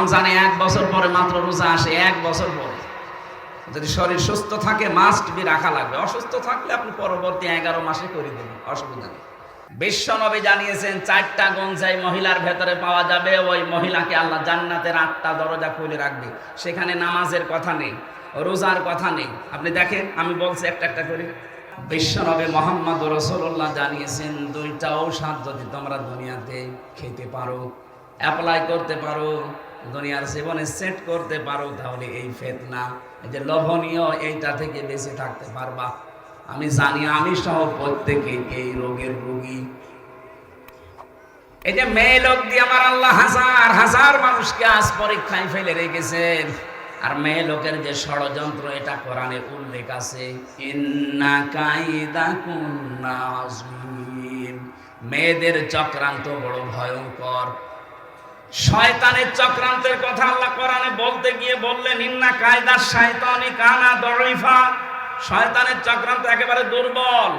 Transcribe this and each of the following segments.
রমজানে 1 বছর পরে মাত্র রোজা আসে, 1 বছর পরে। যদি শরীর সুস্থ থাকে মাস্ট বি রাখা লাগবে, অসুস্থ থাকলে আপনি পরবর্তী 11 মাসে করে দেবেন, অসুবিধা নেই। বিশ্বনবী জানিয়েছেন 4টা গুণ যেই মহিলার ভেতরে পাওয়া যাবে ওই মহিলাকে আল্লাহ জান্নাতের 8টা দরজা খুলে রাখবে। সেখানে নামাজের কথা নেই, রোজার কথা নেই। আপনি দেখেন, আমি বলছি একটা একটা করে। বিশ্বনবী মুহাম্মদ রাসূলুল্লাহ জানিয়েছেন 2টা ঔষধ যদি তোমরা দুনিয়াতে খেতে পারো, অ্যাপ্লাই করতে পারো, দুনিয়ার জীবনে সেট করতে পারো, তাহলে এই ফিতনা, এই যে লোভনীয়, এইটা থেকে বেঁচে থাকতে পারবা। আমি জানি আমি সহ প্রত্যেকে এই রোগের রোগী। এই যে মেয়ে লোক দিয়ে আমার আল্লাহ হাজার হাজার মানুষকে আজ পরীক্ষায় ফেলে রেখেছেন। আর মেয়ে লোকের যে ষড়যন্ত্র, এটা কোরআনে উল্লেখ আছে, ইন্না কাইদাকুন্না আযীম। মেয়েদের চক্রান্ত বড় ভয়ঙ্কর। শয়তানের চক্রান্তের কথা আল্লাহ কোরআনে বলতে গিয়ে বললেন, ইন্না কায়দা শাইতানি কানা দাঈফা। শয়তানের চক্রান্ত একেবারে দুর্বল,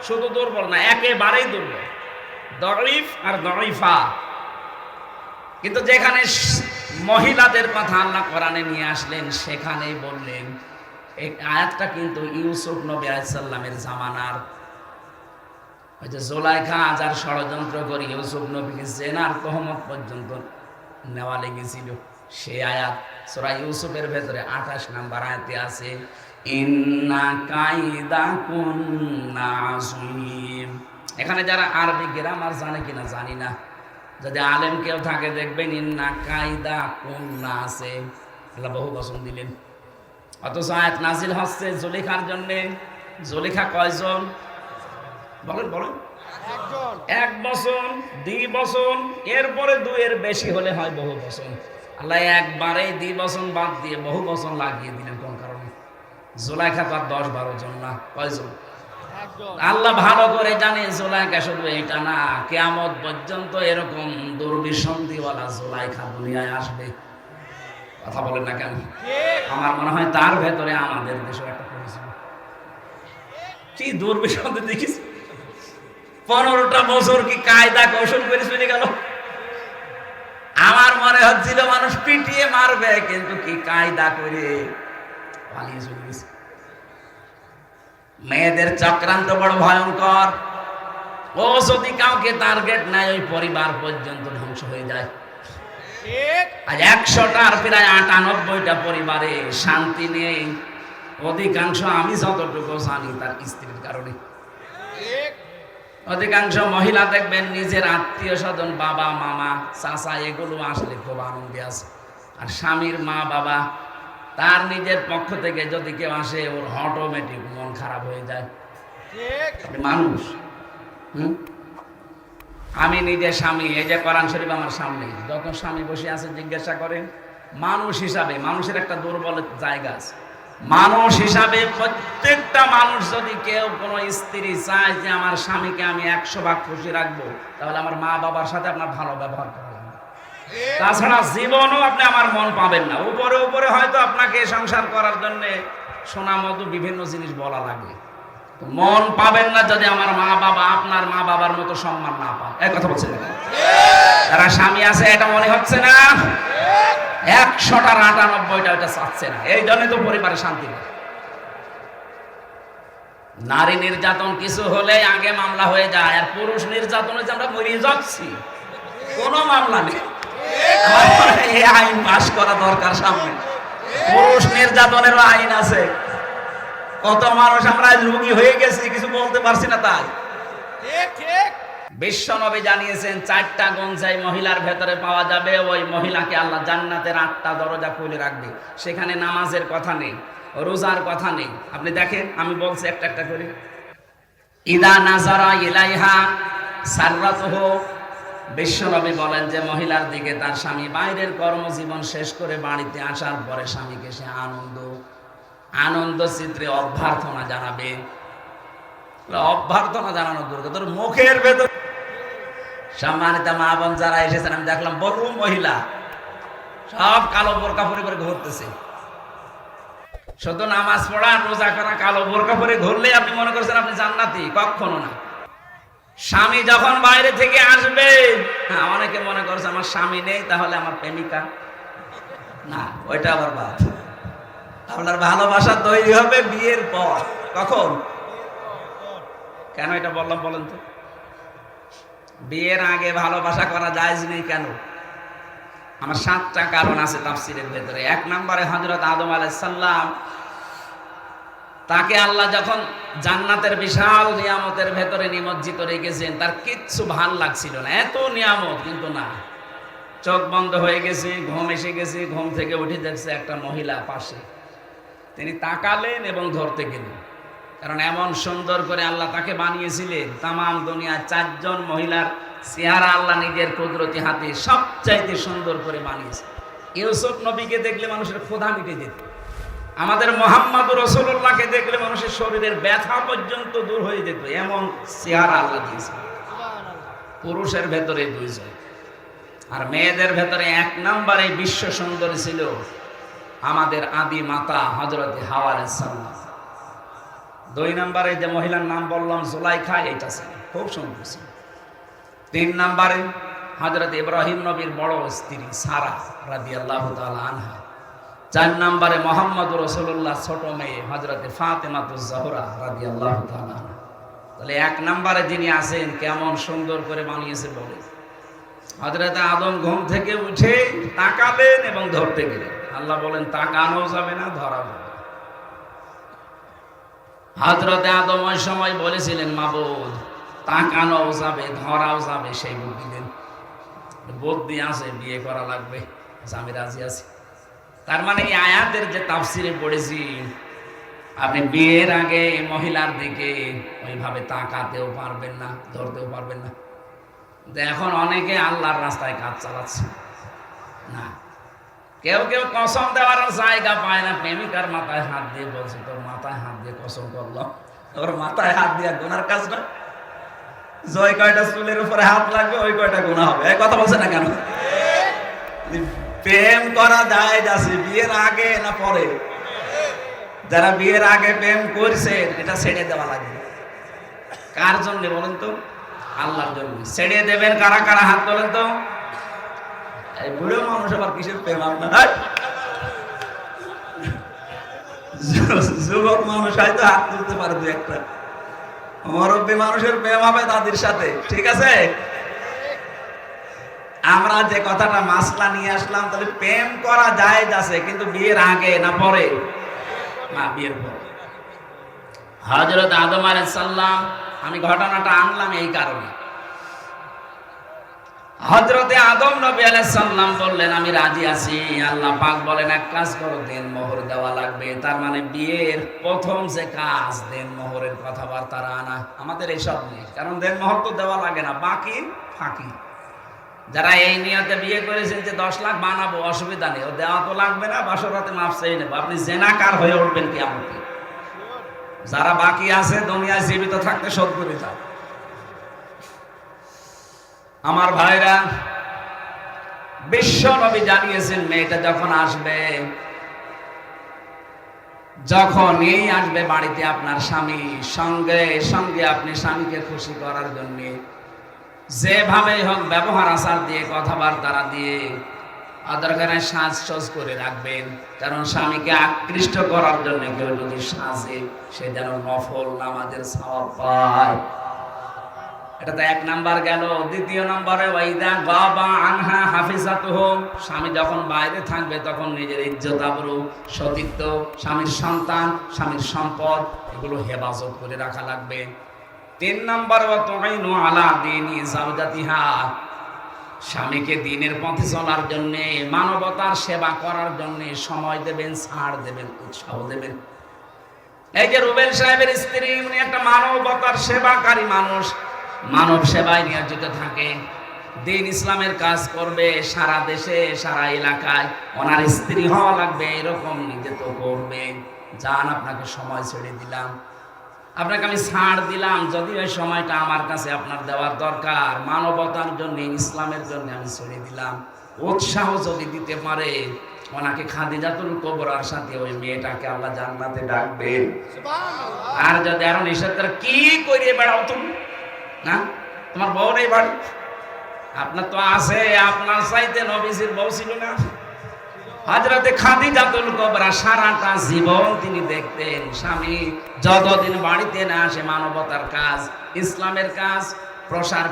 শুধু দুর্বল না, একেবারেই দুর্বল, দাঈফ আর দাঈফা। কিন্তু যেখানে মহিলাদের কথা আল্লাহ কোরআনে নিয়ে আসলেন, সেখানেই বললেন, এই আয়াতটা কিন্তু ইউসুফ নবী আলাইহিস সালামের জামানার। ওই যে জুলাইখা যার ষড়যন্ত্র করে ইউসুফ নবীকে জেনার তহমত পর্যন্ত নেওয়া লেগেছিল, সেই আয়াত সূরা ইউসুফের ভেতরে 28 নম্বর আয়াতে আছে, ইন্না কাইদাকুন্না আযীম। এখানে যারা আরবি গ্রামার জানে কিনা জানি না, যদি আলেম কেউ থাকে দেখবেন ইন্না কাইদাকুন্না আছে, আল্লাহ বহু বচন দিলেন। অথচ আয়াত নাজিল হচ্ছে জুলেখার জন্য। জুলেখা কয়জন বলেন বলেন? এক বচন, 2 বচন, এরপরে 2 এর বেশি হলে হয় বহু বচন। আল্লাহ একবারেই 2 বচন বাদ দিয়ে বহু বচন লাগিয়ে দিলেন। কোন কারণে? জুলাইখা তো আর 10-12 জন না, কয়জন? আল্লাহ ভালো করে জানে জুলাইখা শুধু এটা না, কিয়ামত পর্যন্ত এরকম দুর্বিসন্ধিওয়ালা জুলাইখা দুনিয়ায় আসবে। কথা বলেন না কেন? আমার মনে হয় তার ভেতরে আমাদের দেশের একটা পরিচয়। কি দুর্বিসন্ধি দেখিস, 15টা বছর কি কায়দা কৌশল করে চলে গেল। আমার মনে হচ্ছিল মানুষ পিটিয়ে মারবে, কিন্তু কি কায়দা করে পালিয়ে চলে গেছে। মেয়েদের চক্রান্ত বড় ভয়ঙ্কর। ও যদি কাউকে টার্গেট নেয়, ওই পরিবার পর্যন্ত ধ্বংস হয়ে যায়। আজ 100টার প্রায় 98টা পরিবারে শান্তি নেই। অধিকাংশ, আমি যতটুকু জানি, তার স্ত্রীর কারণে। অধিকাংশ মহিলা দেখবেন নিজের আত্মীয় স্বজন, বাবা মামা চাচা, এগুলো আসলে খুব আনন্দে আছে। আর স্বামীর মা বাবা, তার নিজের পক্ষ থেকে যদি কেউ আসে, ওর অটোমেটিক মন খারাপ হয়ে যায়। মানুষ, আমি নিজে স্বামী, এই যে কোরআন শরীফ আমার সামনে, যখন স্বামী বসে আছে জিজ্ঞাসা করেন, মানুষ হিসাবে মানুষের একটা দুর্বল জায়গা আছে। মানুষ হিসাবে প্রত্যেকটা মানুষ, যদি কেউ কোনো স্ত্রী চায় যে আমার স্বামীকে আমি 100 ভাগ খুশি রাখবো, তাহলে আমার মা বাবার সাথে আপনার ভালো ব্যবহার করা লাগবে। তাছাড়া জীবনও আপনি আমার মন পাবেন না। উপরে উপরে হয়তো আপনাকে সংসার করার জন্য সোনা মধু বিভিন্ন জিনিস বলা লাগে, মন পাবেন না যদি আমার মা বাবা আপনার মা বাবার মতো সম্মান না পায়। এই কথা বলছেন না? যারা স্বামী আছে এটা মনে হচ্ছে না? 100টার 98টা এটা চাচ্ছে না। এই জন্য তো পরিবারে শান্তি নেই। নারী নির্যাতন কিছু হলে আগে মামলা হয়ে যায়, আর পুরুষ নির্যাতনে যে আমরা মরে যাচ্ছি, কোনো মামলা নেই। এই আইন পাস করা দরকার সামনে। পুরুষ নির্যাতনেরও আইন আছে। কত মানুষ আমরা রোগী হয়ে গেছি, কিছু বলতে পারছি না। তাই বিশ্বনবী জানিয়েছেন 4টা গুণ যেই মহিলার ভেতরে পাওয়া যাবে ওই মহিলাকে আল্লাহ জান্নাতের 8টা দরজা খুলে রাখবে। সেখানে নামাজের কথা নেই, রোজার কথা নেই। আপনি দেখেন, আমি বলছি একটা একটা করে। ইদা নাজারা ইলাইহা সাররাতুহু। বিশ্বনবী বলেন যে মহিলার দিকে তার স্বামী বাইরের কর্মজীবন শেষ করে বাড়িতে আসার পরে স্বামীকে সে আনন্দ চিত্রে অভ্যর্থনা জানাবে। অভ্যর্থনা জানানো দূর, তোর মুখের ভেতর। সম্মানিত মা বোন যারা এসেছেন, আমি দেখলাম বহু মহিলা সব কালো বোরকা পরে করে ঘুরতেছে। শুধু নামাজ পড়া, রোজা করা, কালো বোরকা পরে ঘুরলে আপনি মনে করছেন আপনি জান্নাতি? কখনো না। স্বামী যখন বাইরে থেকে আসবে, অনেকে মনে করছে আমার স্বামী নেই, তাহলে আমার প্রেমিকা। না, ওইটা আবার বাদ। আপনার ভালোবাসা তৈরি হবে বিয়ের পর। কখন? কেন এটা বললাম বলেন তো? বিয়ের আগে ভালোবাসা করা জায়েজ নেই কেন? আমার 7টা কারণ আছে তাফসীরের ভেতরে। 1 নম্বরে হযরত আদম আলাইহিস সালাম, তাকে আল্লাহ যখন জান্নাতের বিশাল নিয়ামতের ভেতরে নিমজ্জিত রেখেছেন, তার কিচ্ছু ভাল লাগছিল না, এত নিয়ামত, কিন্তু না, চোখ বন্ধ হয়ে গেছে, ঘুম এসে গেছে, ঘুম থেকে উঠে দেখছে একটা মহিলা পাশে। তিনি তাকালেন এবং ধরতে গেলেন, কারণ এমন সুন্দর করে আল্লাহ তাকে বানিয়েছিলেন। তামাম দুনিয়ার 4 জন মহিলার চেহারা আল্লাহ নিজের কুদরতি হাতে সবচাইতে সুন্দর করে বানিয়েছে। ইউসুফ নবীকে দেখলে মানুষের ক্ষুধা মিটে যেত, আমাদের মুহাম্মদুর রাসূলুল্লাহকে দেখলে মানুষের শরীরের ব্যথা পর্যন্ত দূর হয়ে যেত, এমন চেহারা আল্লাহ দিয়েছে। পুরুষের ভেতরে 2 জন, আর মেয়েদের ভেতরে 1 নম্বরে বিশ্ব সুন্দরী ছিল আমাদের আদি মাতা হযরতে হাওয়া আলাইহিস সালাম। 2 নম্বরে যে মহিলার নাম বললাম জুলাইখা, এটা ছিল খুব সুন্দর ছিল। 3 নম্বরে হযরত ইব্রাহিম নবীর বড় স্ত্রী সারা রাদিয়াল্লাহু তাআলা আনহা। 4 নম্বরে মুহাম্মদুর রাসূলুল্লাহ ছোট মেয়ে হযরতে ফাতেমাতুজ জোহরা রাদিয়াল্লাহু তাআলা আনহা। তাহলে 1 নম্বরে যিনি আছেন, কেমন সুন্দর করে বানিয়েছে বলে। হযরতে আদম ঘুম থেকে উঠে তাকালেন এবং ধরতে গেলেন। আল্লাহ বলেন তাকানো যাবে না, ধরা যাবে না। হযরতে আদম ওই সময় বলেছিলেন, মাবুদ তাকানো যাবে, ধরাও যাবে, সেই বুদ্ধি দেন। বুদ্ধি আছে, বিয়ে করা লাগবে, আমি রাজি আছি। তার মানে এই আয়াতের যে তাফসিরে পড়েছি, আপনি বিয়ের আগে মহিলার দিকে ওইভাবে তাকাতেও পারবেন না, ধরতেও পারবেন না। এখন অনেকে আল্লাহর রাস্তায় কাজ চালাচ্ছে না। কেউ কেউ কসম দেওয়ার জায়গা পায় না, প্রেমিকার মাথায় হাত দিয়ে বলছে, তোর মাথায় হাত দিয়ে কসম করলো, তোর মাথায় হাত দিয়ে গুনার কাজ না, জয় কয়টা চুলের উপরে হাত লাগবে ওই কয়টা গুনাহ হবে। এই কথা বলছে না কেন? প্রেম করা যায় আছে বিয়ের আগে না পরে? যারা বিয়ের আগে প্রেম করছে এটা ছেড়ে দেওয়া লাগবে। কার জন্য বলেন তো? আল্লাহর জন্য। ছেড়ে দেবেন কারা কারা? হাত তোলেন তো। এই বুড়ো মানুষ আবার কিসের প্রেম আপনার? যুবক মানুষ হয়তো হাত তুলতে পারে 2-1টা, মুরব্বী মানুষের প্রেম হবে তাদের সাথে, ঠিক আছে? আমরা যে কথাটা মাসলা নিয়ে আসলাম, তাহলে প্রেম করা জায়েজ আছে, কিন্তু বিয়ের আগে না পরে? না, বিয়ের পরে। হযরত আদম আলাইহিস সালাম, আমি ঘটনাটা আনলাম এই কারণে, হযরতে আদম নবী আলাইহিস সালাম বললেন আমি রাজি আছি। আল্লাহ পাক বলেন এক কাজ করো, দেনমোহর দেওয়া লাগবে। তার মানে বিয়ের প্রথম যে কাজ দেনমোহরের কথাবার্তা আনা। আমাদের এইসব নেই, কারণ দেনমোহর তো দেওয়া লাগে না, বাকি ফাঁকি। যারা এই নিয়তে বিয়ে করেছেন যে 10 লাখ বানাবো, অসুবিধা নেই, ও দেওয়া তো লাগবে না, বাসরাতে মাফ চেয়ে নেবো। আপনি জেনাকার হয়ে উঠবেন কিয়ামতে। যারা বাকি আছে দুনিয়ায় জীবিত থাকতে শোধ করে যান। আমার ভাইরা, বিশ্ব নবী জানিয়েছেন মেয়েটা যখন আসবে, যখন এই আসবে বাড়িতে আপনার স্বামী, সঙ্গে সঙ্গে আপনি স্বামীকে খুশি করার জন্য যেভাবে হোক ব্যবহার আচার দিয়ে, কথাবার্তা দিয়ে, আদরকারে সাজসজ করে রাখবেন। কারণ স্বামীকে আকৃষ্ট করার জন্য কেউ যদি সাজে, সে যেন নফল নামাজের সওয়াব পায়। এটা তো 1 নাম্বার গেল। 2 নম্বরে ওয়াইদা গাবা আনহা হাফিজাতুহু, স্বামী যখন বাইরে থাকবে তখন নিজের ইজ্জত আবরু, সতীত্ব, স্বামীর সন্তান, স্বামীর সম্পদ, এগুলো হেফাজত করে রাখা লাগবে। 3 নম্বর ওয়া তুইনু আলা দীনি যাওজাতিহা, স্বামীকে দ্বীনের পথে চলার জন্য, মানবতার সেবা করার জন্য সময় দেবেন, ছাড় দেবেন, উৎসাহ দেবেন। এই যে রুবেল সাহেবের স্ত্রী, উনি একটা মানবতার সেবাকারী মানুষ, মানব সেবায় নিয়োজিত থাকে, দ্বীন ইসলামের কাজ করবে সারা দেশে, সারা এলাকায়। ওনার স্ত্রী হওয়া লাগবে এরকম নিজে তো করবে। যান, আপনাকে সময় ছেড়ে দিলাম, আপনাকে আমি ছাড় দিলাম, যদি ওই সময়টা আমার কাছে আপনার দেওয়ার দরকার, মানবতার জন্য, ইসলামের জন্য আমি ছেড়ে দিলাম। উৎসাহ যদি দিতে পারে, ওনাকে খাদিজাতুল কুবরার সাথে ওই মেয়েটাকে আল্লাহ জান্নাতে ডাকবে। আর যদি আরো নিষেধ করে, কি করিয়ে বেড়াও তুমি, না তোমার বউ নেই বাড়ি? আপনার তো আছে, আপনার চাইতে নবীজির বউ ছিল না? হযরতে খাদিজাতুল কুবরা সারাটা জীবন তিনি দেখতেন স্বামী যতদিন বাড়িতে না আসে মানবতার কাজ, ইসলামের কাজ প্রসার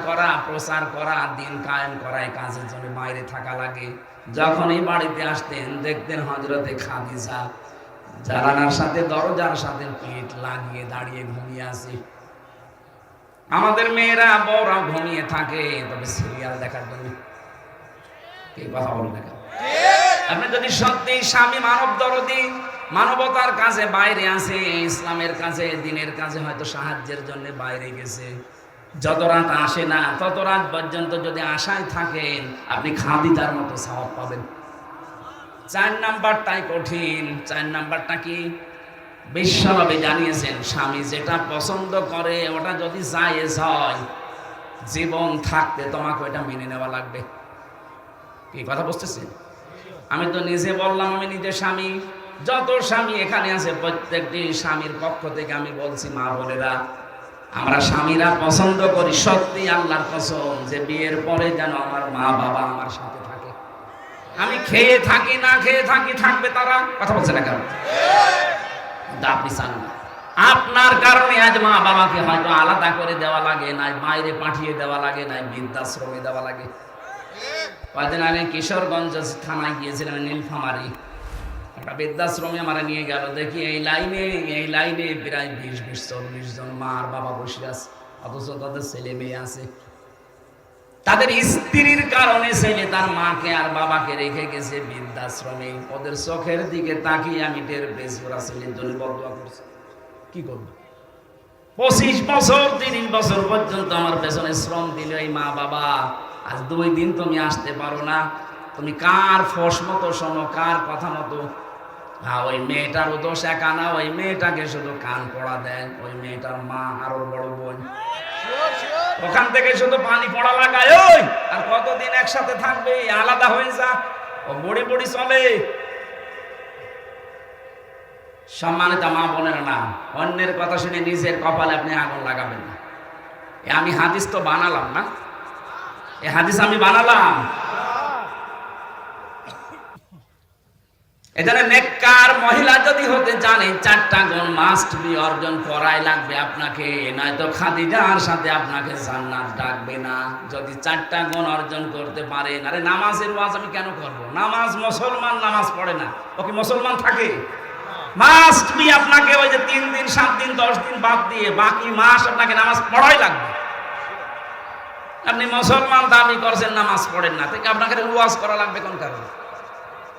করা, দিন কায়েম করা, এই কাজের জন্য বাইরে থাকা লাগে। যখনই বাড়িতে আসতেন দেখতেন হযরতে খাদিজা জানালার সাথে দরজার সাথে পিঠ লাগিয়ে দাঁড়িয়ে ঘুমিয়ে আছে। আমাদের মেয়েরা বউরা ঘুমিয়ে থাকে তবে সিরিয়াল দেখার জন্য। কি কথা বলুন না? আপনি যদি সত্যি স্বামী মানব দরদি, মানবতার কাজে বাইরে আছে, ইসলামের কাজে দিনের কাজে হয়তো সাহায্যের জন্য বাইরে গেছে, যত রাত আসে না তত রাত পর্যন্ত যদি আশায় থাকেন আপনি খাদিজার মতো সওয়াব পাবেন। 4 নাম্বারটাই কঠিন। 4 নাম্বারটা কি? বিশ্বনবী জানিয়েছেন স্বামী যেটা পছন্দ করে ওটা যদি জায়েজ হয় জীবন থাকতে তোমাকে ওটা মেনে নেওয়া লাগবে। কি কথা বুঝতেছেন? আমি তো নিজে বললাম আমি নিজে স্বামী, যত স্বামী এখানে আছে প্রত্যেকটি স্বামীর পক্ষ থেকে আমি বলছি মা বোনেরা, আমরা স্বামীরা পছন্দ করি সত্যি আল্লাহর কসম যে বিয়ের পরে যেন আমার মা বাবা আমার সাথে থাকে। আমি খেয়ে থাকি না খেয়ে থাকি থাকবে তারা। কথা বলছে না কেন? আপনি চান না আপনার কারণে আজ মা বাবাকে হয়তো আলাদা করে দেওয়া লাগে, নাই বাইরে পাঠিয়ে দেওয়া লাগে, নাই বৃদ্ধাশ্রমে দেওয়া লাগে। কয়েকদিন আগে কিশোরগঞ্জ থানায় গিয়েছিলাম, নীলফামারী একটা বৃদ্ধাশ্রমে আমরা নিয়ে গেল। দেখি এই লাইনে প্রায় 20-40 জন মা আর বাবা বসে আছে, অথচ তাদের ছেলে মেয়ে আছে। তাদের স্ত্রীর কারণে ছেলে তার মাকে আর বাবাকে রেখে গেছে বৃদ্ধাশ্রমে। ওদের চোখের দিকে তাকিয়ে আমি টের পেয়েছি ওরা ছেলের জন্য বদুয়া করছে। কি করবো? 25 বছর 30 বছর পর্যন্ত আমার পেছনে শ্রম দিল এই মা বাবা। আজ 2 দিন তুমি আসতে পারো না, তুমি কার ফস মতো শোনো, কার কথা মতো? হ্যাঁ, ওই মেয়েটার দোষ একা না, ওই মেয়েটাকে শুধু কান পড়া দেন। ওই মেয়েটার মা আর ওর বড় বোন ওখান থেকে শুধু পানি পড়া লাগায়। ওই আর কতদিন একসাথে থাকবে? আলাদা হয়ে যা, ও বড়ি চলে। সম্মানিত মা বোনের না, অন্যের কথা শুনে নিজের কপালে আপনি আগুন লাগাবেন না। আমি হাদিস তো বানালাম না, এই হাদিস আমি বানালাম। এখানে নেককার মহিলা যদি হতে জানে 4টা গুণ মাস্ট বি অর্জন করাই লাগবে আপনাকে, নয়তো খাদিজার সাথে আপনাকে জান্নাত ডাকবে না। যদি 4টা গুণ অর্জন করতে পারেন। আরে নামাজের ওয়াজ আমি কেন করব? নামাজ মুসলমান নামাজ পড়ে না, ও কি মুসলমান থাকে? মাস্ট বি আপনাকে ওই যে 3 দিন 7 দিন 10 দিন বাদ দিয়ে বাকি মাস আপনাকে নামাজ পড়াই লাগবে। আপনি মুসলমান দাবি করছেন নামাজ পড়েন না, তাই আপনাকে ওয়াজ করা লাগবে কোন কারণে?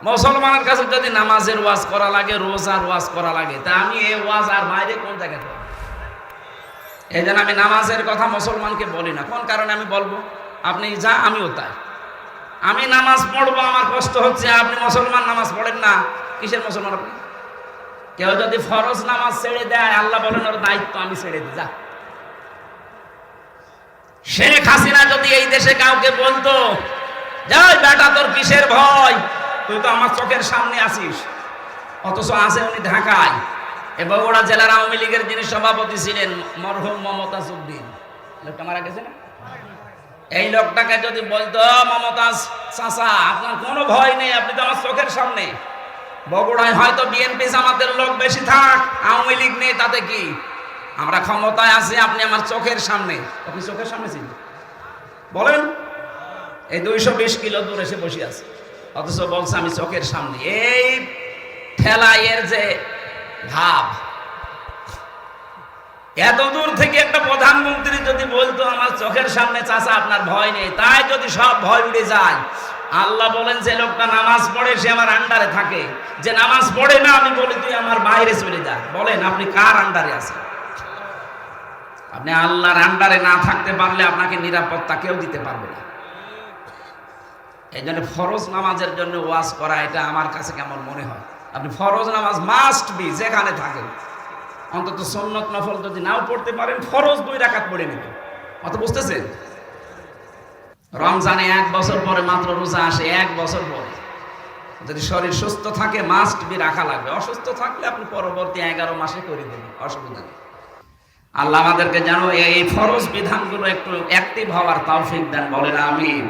মুসলমানের কাছে যদি নামাজের ওয়াজ করা লাগে, রোজার ওয়াজ করা লাগে, তা আমি এই ওয়াজ আর বাইরে কোন জায়গায় করব? এই জন্য আমি নামাজের কথা মুসলমানকে বলি না। কোন কারণে আমি বলবো? আপনি যা আমিও তাই। আমি নামাজ পড়বো, আমার কষ্ট হচ্ছে, আপনি মুসলমান নামাজ পড়েন না। কিসের মুসলমান আপনি? কেউ যদি ফরজ নামাজ ছেড়ে দেয় আল্লাহ বলেন ওর দায়িত্ব আমি ছেড়ে দিই, যা। শেখ হাসিনা যদি এই দেশে কাউকে বলতো যাই বেটা তোর কিসের ভয়, তুই তো আমার চোখের সামনে আছিস, অথচ আছে উনি ঢাকায়। এবং ওরা জেলার আওয়ামী লীগের যিনি সভাপতি ছিলেন মরহুম মমতাজ উদ্দিন, লোকটা মারা গেছে না, এই লোকটাকে যদি বলতো মমতাজ চাচা আপনার কোনো ভয় নেই, আপনি তো আমার চোখের সামনে। বগুড়ায় হয়তো বিএনপি জামাতের লোক বেশি থাক, আওয়ামী লীগ নেই, তাতে কি? আমরা ক্ষমতায় আছি, আপনি আমার চোখের সামনে। আপনি চোখের সামনে ছিলেন বলেন? এই 220 কিলো দূরে এসে বসে আছে, অথচ বলছে আমি চোখের সামনে। এই ঠেলাইয়ের যে ভাব, এত দূর থেকে একটা প্রধানমন্ত্রী যদি বলতো আমার চোখের সামনে চাচা আপনার ভয় নেই, তাই যদি সব ভয় উড়ে যায়। আল্লাহ বলেন যে লোকটা নামাজ পড়ে সে আমার আন্ডারে থাকে, যে নামাজ পড়ে না আমি বলি তুই আমার বাইরে চলে যা। বলেন আপনি কার আন্ডারে আছেন? আপনি আল্লাহর আন্ডারে না থাকতে পারলে আপনাকে নিরাপত্তা কেউ দিতে পারবে না। এই জন্য ফরজ নামাজের জন্য ওয়াজ করা এটা আমার কাছে কেমন মনে হয়। আপনি ফরজ নামাজ মাস্ট বি যেখানে থাকেন, অন্তত সুন্নত নফল যদি নাও পড়তে পারেন ফরজ 2 রাকাত পড়ে নেবেন। অত বুঝতেছেন? রমজানে 1 বছর পরে মাত্র রোজা আসে, 1 বছর পরে। যদি শরীর সুস্থ থাকে মাস্ট বি রাখা লাগবে, অসুস্থ থাকলে আপনি পরবর্তী 11 মাসে করে দেবেন, অসুবিধা নেই। আল্লাহ আমাদেরকে যেন এই ফরজ বিধানগুলো একটু অ্যাক্টিভ হওয়ার তৌফিক দেন, বলেন আমিন।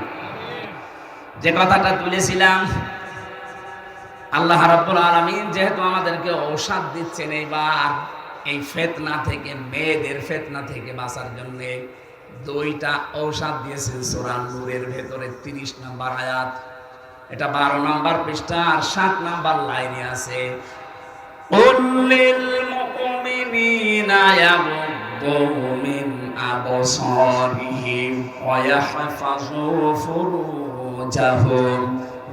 যে কথাটা তুলেছিলাম আল্লাহ রাব্বুল আলামিন যেহেতু আমাদেরকে ঔষধ দিচ্ছেন এইবার এই ফিতনা থেকে, মেয়েদের ফিতনা থেকে বাঁচার জন্য দুইটা ঔষধ দিয়েছেন সূরা নূরের ভেতরে 30 নম্বর আয়াত। এটা 12 নম্বর পৃষ্ঠা আর 7 নম্বর লাইনে আছে। কুল্লিল মুমিনিনা ইয়াগুদ্দু মিন আবসারিহিম ওয়া ইয়াহফাযু ফুরুজাহুম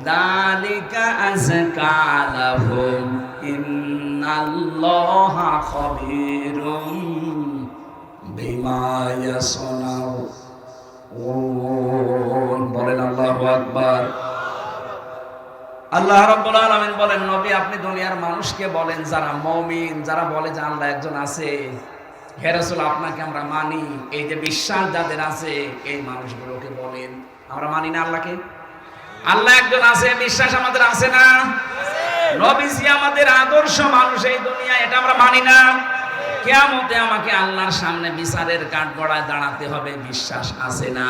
যালিকা আযকা লাহুম ইন্নাল্লাহা খাবীরুম বিমা ইয়াসনাউন। বলেন আল্লাহু আকবার। আল্লাহ রাব্বুল আলামিন বলেন, নবী আপনি দুনিয়ার মানুষকে বলেন, যারা মুমিন, যারা বলে যে আল্লাহ একজন আছে, হে রাসূল আপনাকে আমরা মানি, এই যে বিশ্বাস যাদের আছে এই মানুষগুলোকে বলেন আমরা মানি না আল্লাহকে। আল্লাহ একজন আছে, বিশ্বাস আমাদের আছে না? নবীজি আমাদের আদর্শ মানুষ এই দুনিয়া, এটা আমরা মানি না। কিয়ামতে আমাকে আল্লাহর সামনে বিচারের কাঠগড়ায় দাঁড়াতে হবে, বিশ্বাস আছে না?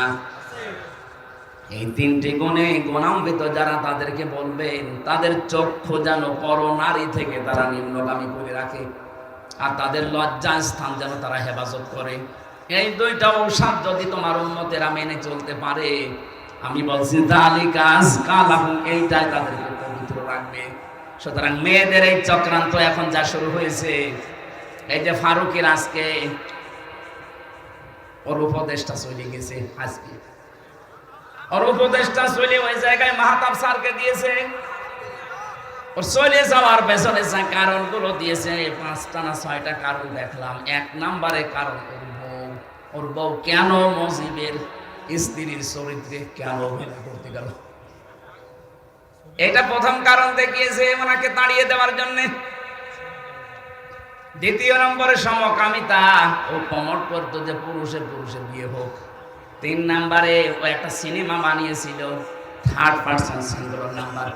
এই তিনটি গুণে গুণান্বিত যারা তাদেরকে বলবেন, তাদের চক্ষু যেন পরনারী থেকে তারা নিম্নগামী করে রাখে, আর তাদের লজ্জা স্থান যেন তারা হেফাজত করে। এই দুইটা ঔষধ যদি তোমার উম্মতেরা মেনে চলতে পারে, আমি বলছি যালিকা আযকা লাহুম, এইটাই তাদেরকে পবিত্র রাখবে। সুতরাং মেয়েদের এই চক্রান্ত এখন যা শুরু হয়েছে, এই যে ফারুকের আজকে ওর উপদেশটা চলে গেছে, আজকে ওর উপদেশটা চলে ওই জায়গায় মাহতাব স্যারকে দিয়েছে। ওর চলে যাওয়ার পেছনে যে কারণগুলো দিয়েছে 5টা না 6টা কারণ দেখলাম। 1 নম্বরে কারণ ওর বউ কেন মুজিবের স্ত্রীর চরিত্রে কেন অভিনয় করতে গেল, এটা প্রথম কারণ দেখিয়েছে ওনাকে তাড়িয়ে দেওয়ার জন্য। দ্বিতীয় নম্বরে সমকামিতা, ও প্রমোট করতো যে পুরুষে পুরুষে বিয়ে হোক। 3 নম্বরে ও একটা সিনেমা বানিয়েছিল, থার্ড পারসন সিঙ্গুলার নাম্বার।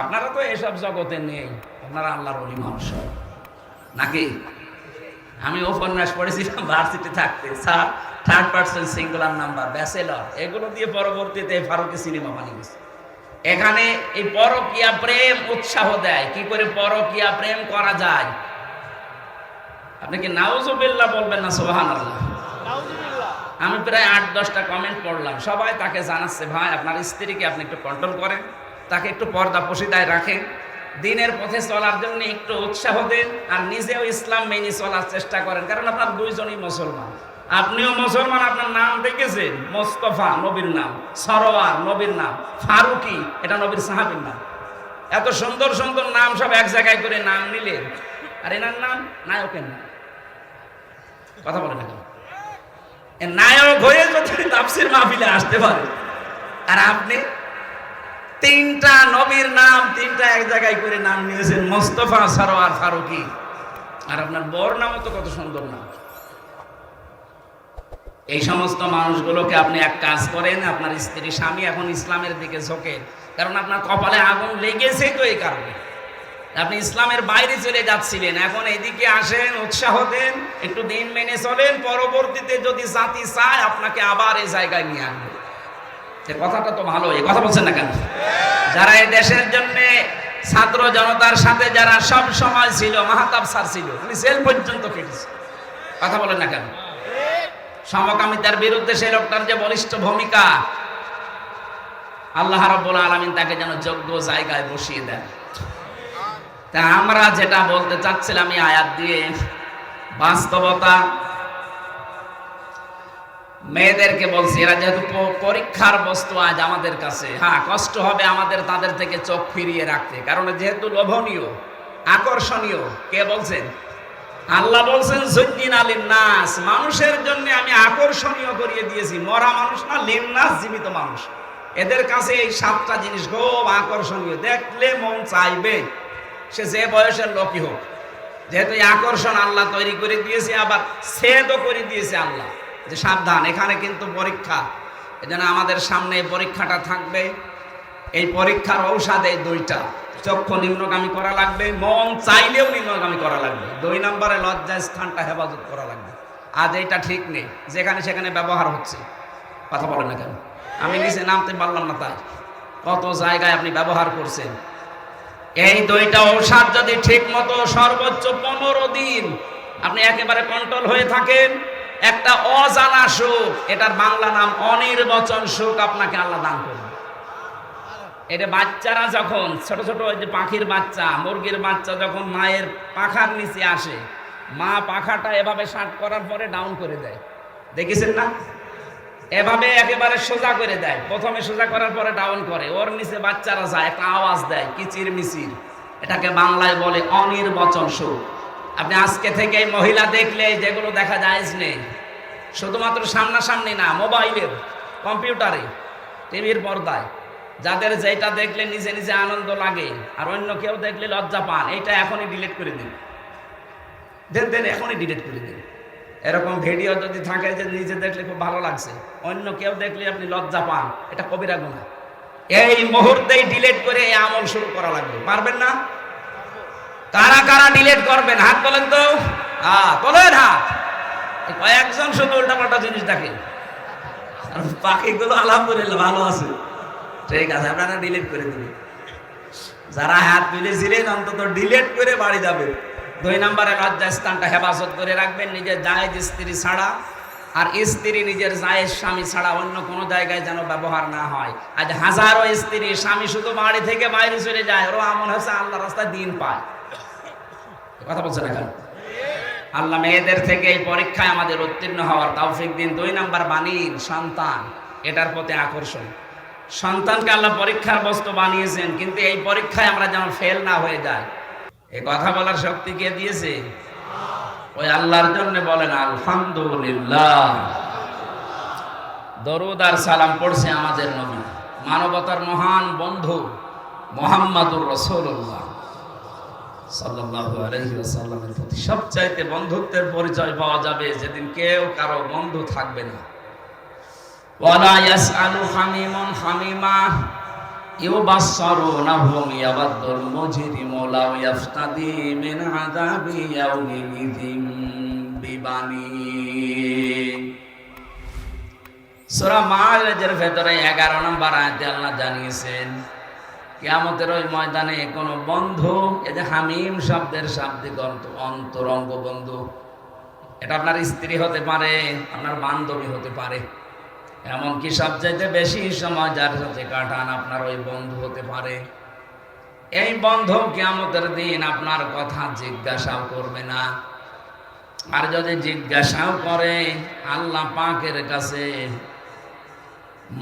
আপনারা তো এসব জগতে নেই, আপনারা আল্লাহর ওলি মানুষ নাকি? আমি উপন্যাস পড়েছিলাম ভার্সিটি থাকতে, sir third person singular number, bachelor, এগুলো দিয়ে পরবর্তীতে ফারুকি সিনেমা বানিয়েছে। এখানে এই পরকীয়া প্রেম উৎসাহ দেয়, কি করে পরকীয়া প্রেম করা যায়। আপনি কি নাউজুবিল্লাহ বলবেন না সুবহানাল্লাহ? আমি প্রায় 8-10টা কমেন্ট পড়লাম, সবাই তাকে জানাচ্ছে ভাই আপনার স্ত্রীকে আপনি একটু কন্ট্রোল করেন, তাকে একটু পর্দা পশিদায় রাখেন, দিনের পথে চলার জন্য একটু উৎসাহ দেন, আর নিজেও ইসলাম মেনে চলার চেষ্টা করেন। কারণ আপনার দুইজনই মুসলমান, আপনিও মুসলমান, আপনার নাম দেখেছেন মোস্তফা নবীর নাম, সরোয়ার নবীর নাম, ফারুকি এটা নবীর সাহাবীর নাম। এত সুন্দর সুন্দর নাম সব এক জায়গায় করে নাম নিলেন, আর এনার নাম নায়কের নাম। কথা বলে না কেন? নায়ক হয়ে যদি তাফসীর মাহফিলে আসতে পারে, আর আপনি 3টা নবীর নাম 3টা এক জায়গায় করে নাম নিয়েছেন, মোস্তফা, সরোয়ার, ফারুকি, আর আপনার বর নামও তো কত সুন্দর নাম। এই সমস্ত মানুষগুলোকে আপনি এক কাজ করেন, আপনার স্ত্রী স্বামী এখন ইসলামের দিকে ঝোঁকে, কারণ আপনার কপালে আগুন লেগেছে তো এই কারণে। আপনি ইসলামের বাইরে চলে যাচ্ছিলেন, এখন এদিকে আসেন, উৎসাহ দেন, একটু দিন মেনে চলেন, পরবর্তীতে যদি জাতি চায় আপনাকে আবার এই জায়গায় নিয়ে আনবে। এই কথাটা তো ভালো, এই কথা বলছেন না কেন? যারা এই দেশের জন্য ছাত্র জনতার সাথে যারা সব সময় ছিল, মাহতাব স্যার ছিল, উনি জেল পর্যন্ত কেটেছে। কথা বলেন না কেন? সমকামিতার বিরুদ্ধে সেই লোকটার যে বলিষ্ঠ ভূমিকা, আল্লাহ রাব্বুল আলামিন তাকে যেন যোগ্য জায়গায় বসিয়ে দেন। তা আমরা যেটা বলতে চাচ্ছিলাম এই আয়াত দিয়ে, বাস্তবতা মেয়েদেরকে বলছি, এরা যেহেতু পরীক্ষার বস্তু আজ আমাদের কাছে, হ্যাঁ কষ্ট হবে আমাদের তাদের থেকে চোখ ফিরিয়ে রাখতে, কারণ যেহেতু লোভনীয়, আকর্ষণীয়। কে বলছেন? আল্লাহ বলছেন যুজ্জিনা লিন-নাস, মানুষের জন্য আমি আকর্ষণীয় করিয়ে দিয়েছি, মরা মানুষ না, লিন-নাস জীবিত মানুষ। এদের কাছে এই 7টা জিনিস খুব আকর্ষণীয়, দেখলে মন চাইবে, সে যে বয়সের লোকই হোক। যেহেতু এই আকর্ষণ আল্লাহ তৈরি করে দিয়েছে, আবার ছেদও করে দিয়েছে আল্লাহ, যে সাবধান এখানে কিন্তু পরীক্ষা। এজন্য আমাদের সামনে এই পরীক্ষাটা থাকবে। এই পরীক্ষার ঔষধ এই 2টা, চক্ষু নিম্নগামী করা লাগবে, মন চাইলেও নিম্নগামী করা লাগবে। 2 নম্বরে লজ্জা স্থানটা হেফাজত করা লাগবে। আজ এইটা ঠিক নেই, যেখানে সেখানে ব্যবহার হচ্ছে। কথা বলেন না কেন? আমি নিচে নামতে পারলাম না, তাই কত জায়গায় আপনি ব্যবহার করছেন। এই দুইটা ঔষধ যদি ঠিক মতো সর্বোচ্চ 15 দিন আপনি একেবারে কন্ট্রোল হয়ে থাকেন, একটা অজানা সুখ, এটার বাংলা নাম অনির্বচন সুখ, আপনাকে আল্লাহ দান করবে। এটা বাচ্চারা যখন ছোট ছোট ওই যে পাখির বাচ্চা, মুরগির বাচ্চা যখন মায়ের পাখার নিচে আসে, মা পাখাটা এভাবে শার্ট করার পরে ডাউন করে দেয়, দেখেছেন না? এভাবে একেবারে সোজা করে দেয়, প্রথমে সোজা করার পরে ডাউন করে, ওর নিচে বাচ্চারা যায়, একটা আওয়াজ দেয় কিচির মিচির, এটাকে বাংলায় বলে অনির্বচন সুখ। আপনি আজকে থেকে এই মহিলা দেখলে যেগুলো দেখা যায় নেই, শুধুমাত্র সামনাসামনি না, মোবাইলের, কম্পিউটারে, টিভির পর্দায়, যাদের যেটা দেখলে নিজে নিজে আনন্দ লাগে আর অন্য কেউ দেখলে লজ্জা পান, এটা এখনই ডিলিট করে দিন, দেন এখনই ডিলিট করে দিন। এরকম ভিডিও যদি থাকে যে নিজে দেখলে খুব ভালো লাগছে, অন্য কেউ দেখলে আপনি লজ্জা পান, এটা কবিরা গুনাহ। এই মুহূর্তেই ডিলিট করে এই আমল শুরু করা লাগবে। পারবেন না? কারা কারা ডিলিট করবেন হাত তোলেন তো, তোলেন হাত। কয়েকজন শুধু উল্টাপাল্টা জিনিস দেখে, বাকিগুলো আলহামদুলিল্লাহ ভালো আছে, ঠিক আছে, আপনারা ডিলিট করে দিবেন। যারা হাত তুলেছিলেন অন্তত ডিলিট করে বাড়ি যাবে। 2 নম্বরে লজ্জাস্থানটা হেফাজত করে রাখবেন, নিজের জায়েজ স্ত্রী ছাড়া, আর স্ত্রী নিজের জায়েজ স্বামী ছাড়া অন্য কোনো জায়গায় যেন ব্যবহার না হয়। আজ হাজারো স্ত্রী স্বামী শুধু বাড়ি থেকে বাইরে চলে যায়, ওরা আমল হচ্ছে আল্লাহ রাস্তায় দিন পায়। কথা বলছেন এখন? আল্লাহ মেয়েদের থেকে এই পরীক্ষায় আমাদের উত্তীর্ণ হওয়ার তৌফিক দিন। 2 নম্বর বাণীর সন্তান, এটার প্রতি আকর্ষণ। সন্তানকে আল্লাহ পরীক্ষার বস্তু বানিয়েছেন, কিন্তু এই পরীক্ষায় আমরা যেন ফেল না হয়ে যাই। এই কথা বলার শক্তি কে দিয়েছে? ওই আল্লাহর জন্য বলেন আলহামদুলিল্লাহ। দরুদ আর সালাম পড়ছে আমাদের নবী, মানবতার মহান বন্ধু মুহাম্মাদুর রাসূলুল্লাহ সাল্লাল্লাহু আলাইহি ওয়াসাল্লামের প্রতি। সবচাইতে বন্ধুত্বের পরিচয় পাওয়া যাবে যেদিন কেউ কারো বন্ধু থাকবে না। ওয়ালা ইয়াসআলু হামিমুন হামিমা ইউবাসসারুনাহুম ইয়াবাদুল মুজরিমু লাউ ইয়াফতাদি মিন আযাবি ইয়াউমিযিন বিবানি। সূরা মাআরিজের ভেতরে 11 নম্বর আয়াতে আল্লাহ জানিয়েছেন কিয়ামতের ওই ময়দানে কোন বন্ধু, এই যে হামিম শব্দের শাব্দিক অর্থ অন্তরঙ্গ বন্ধু, এটা আপনার স্ত্রী হতে পারে, আপনার বান্ধবী হতে পারে, এমনকি সবচাইতে বেশি সময় যার সাথে কাটান আপনার ওই বন্ধু হতে পারে। এই বন্ধু কিয়ামতের দিন আপনার কথা জিজ্ঞাসাও করবে না, আর যদি জিজ্ঞাসাও করে আল্লাহ পাকের কাছে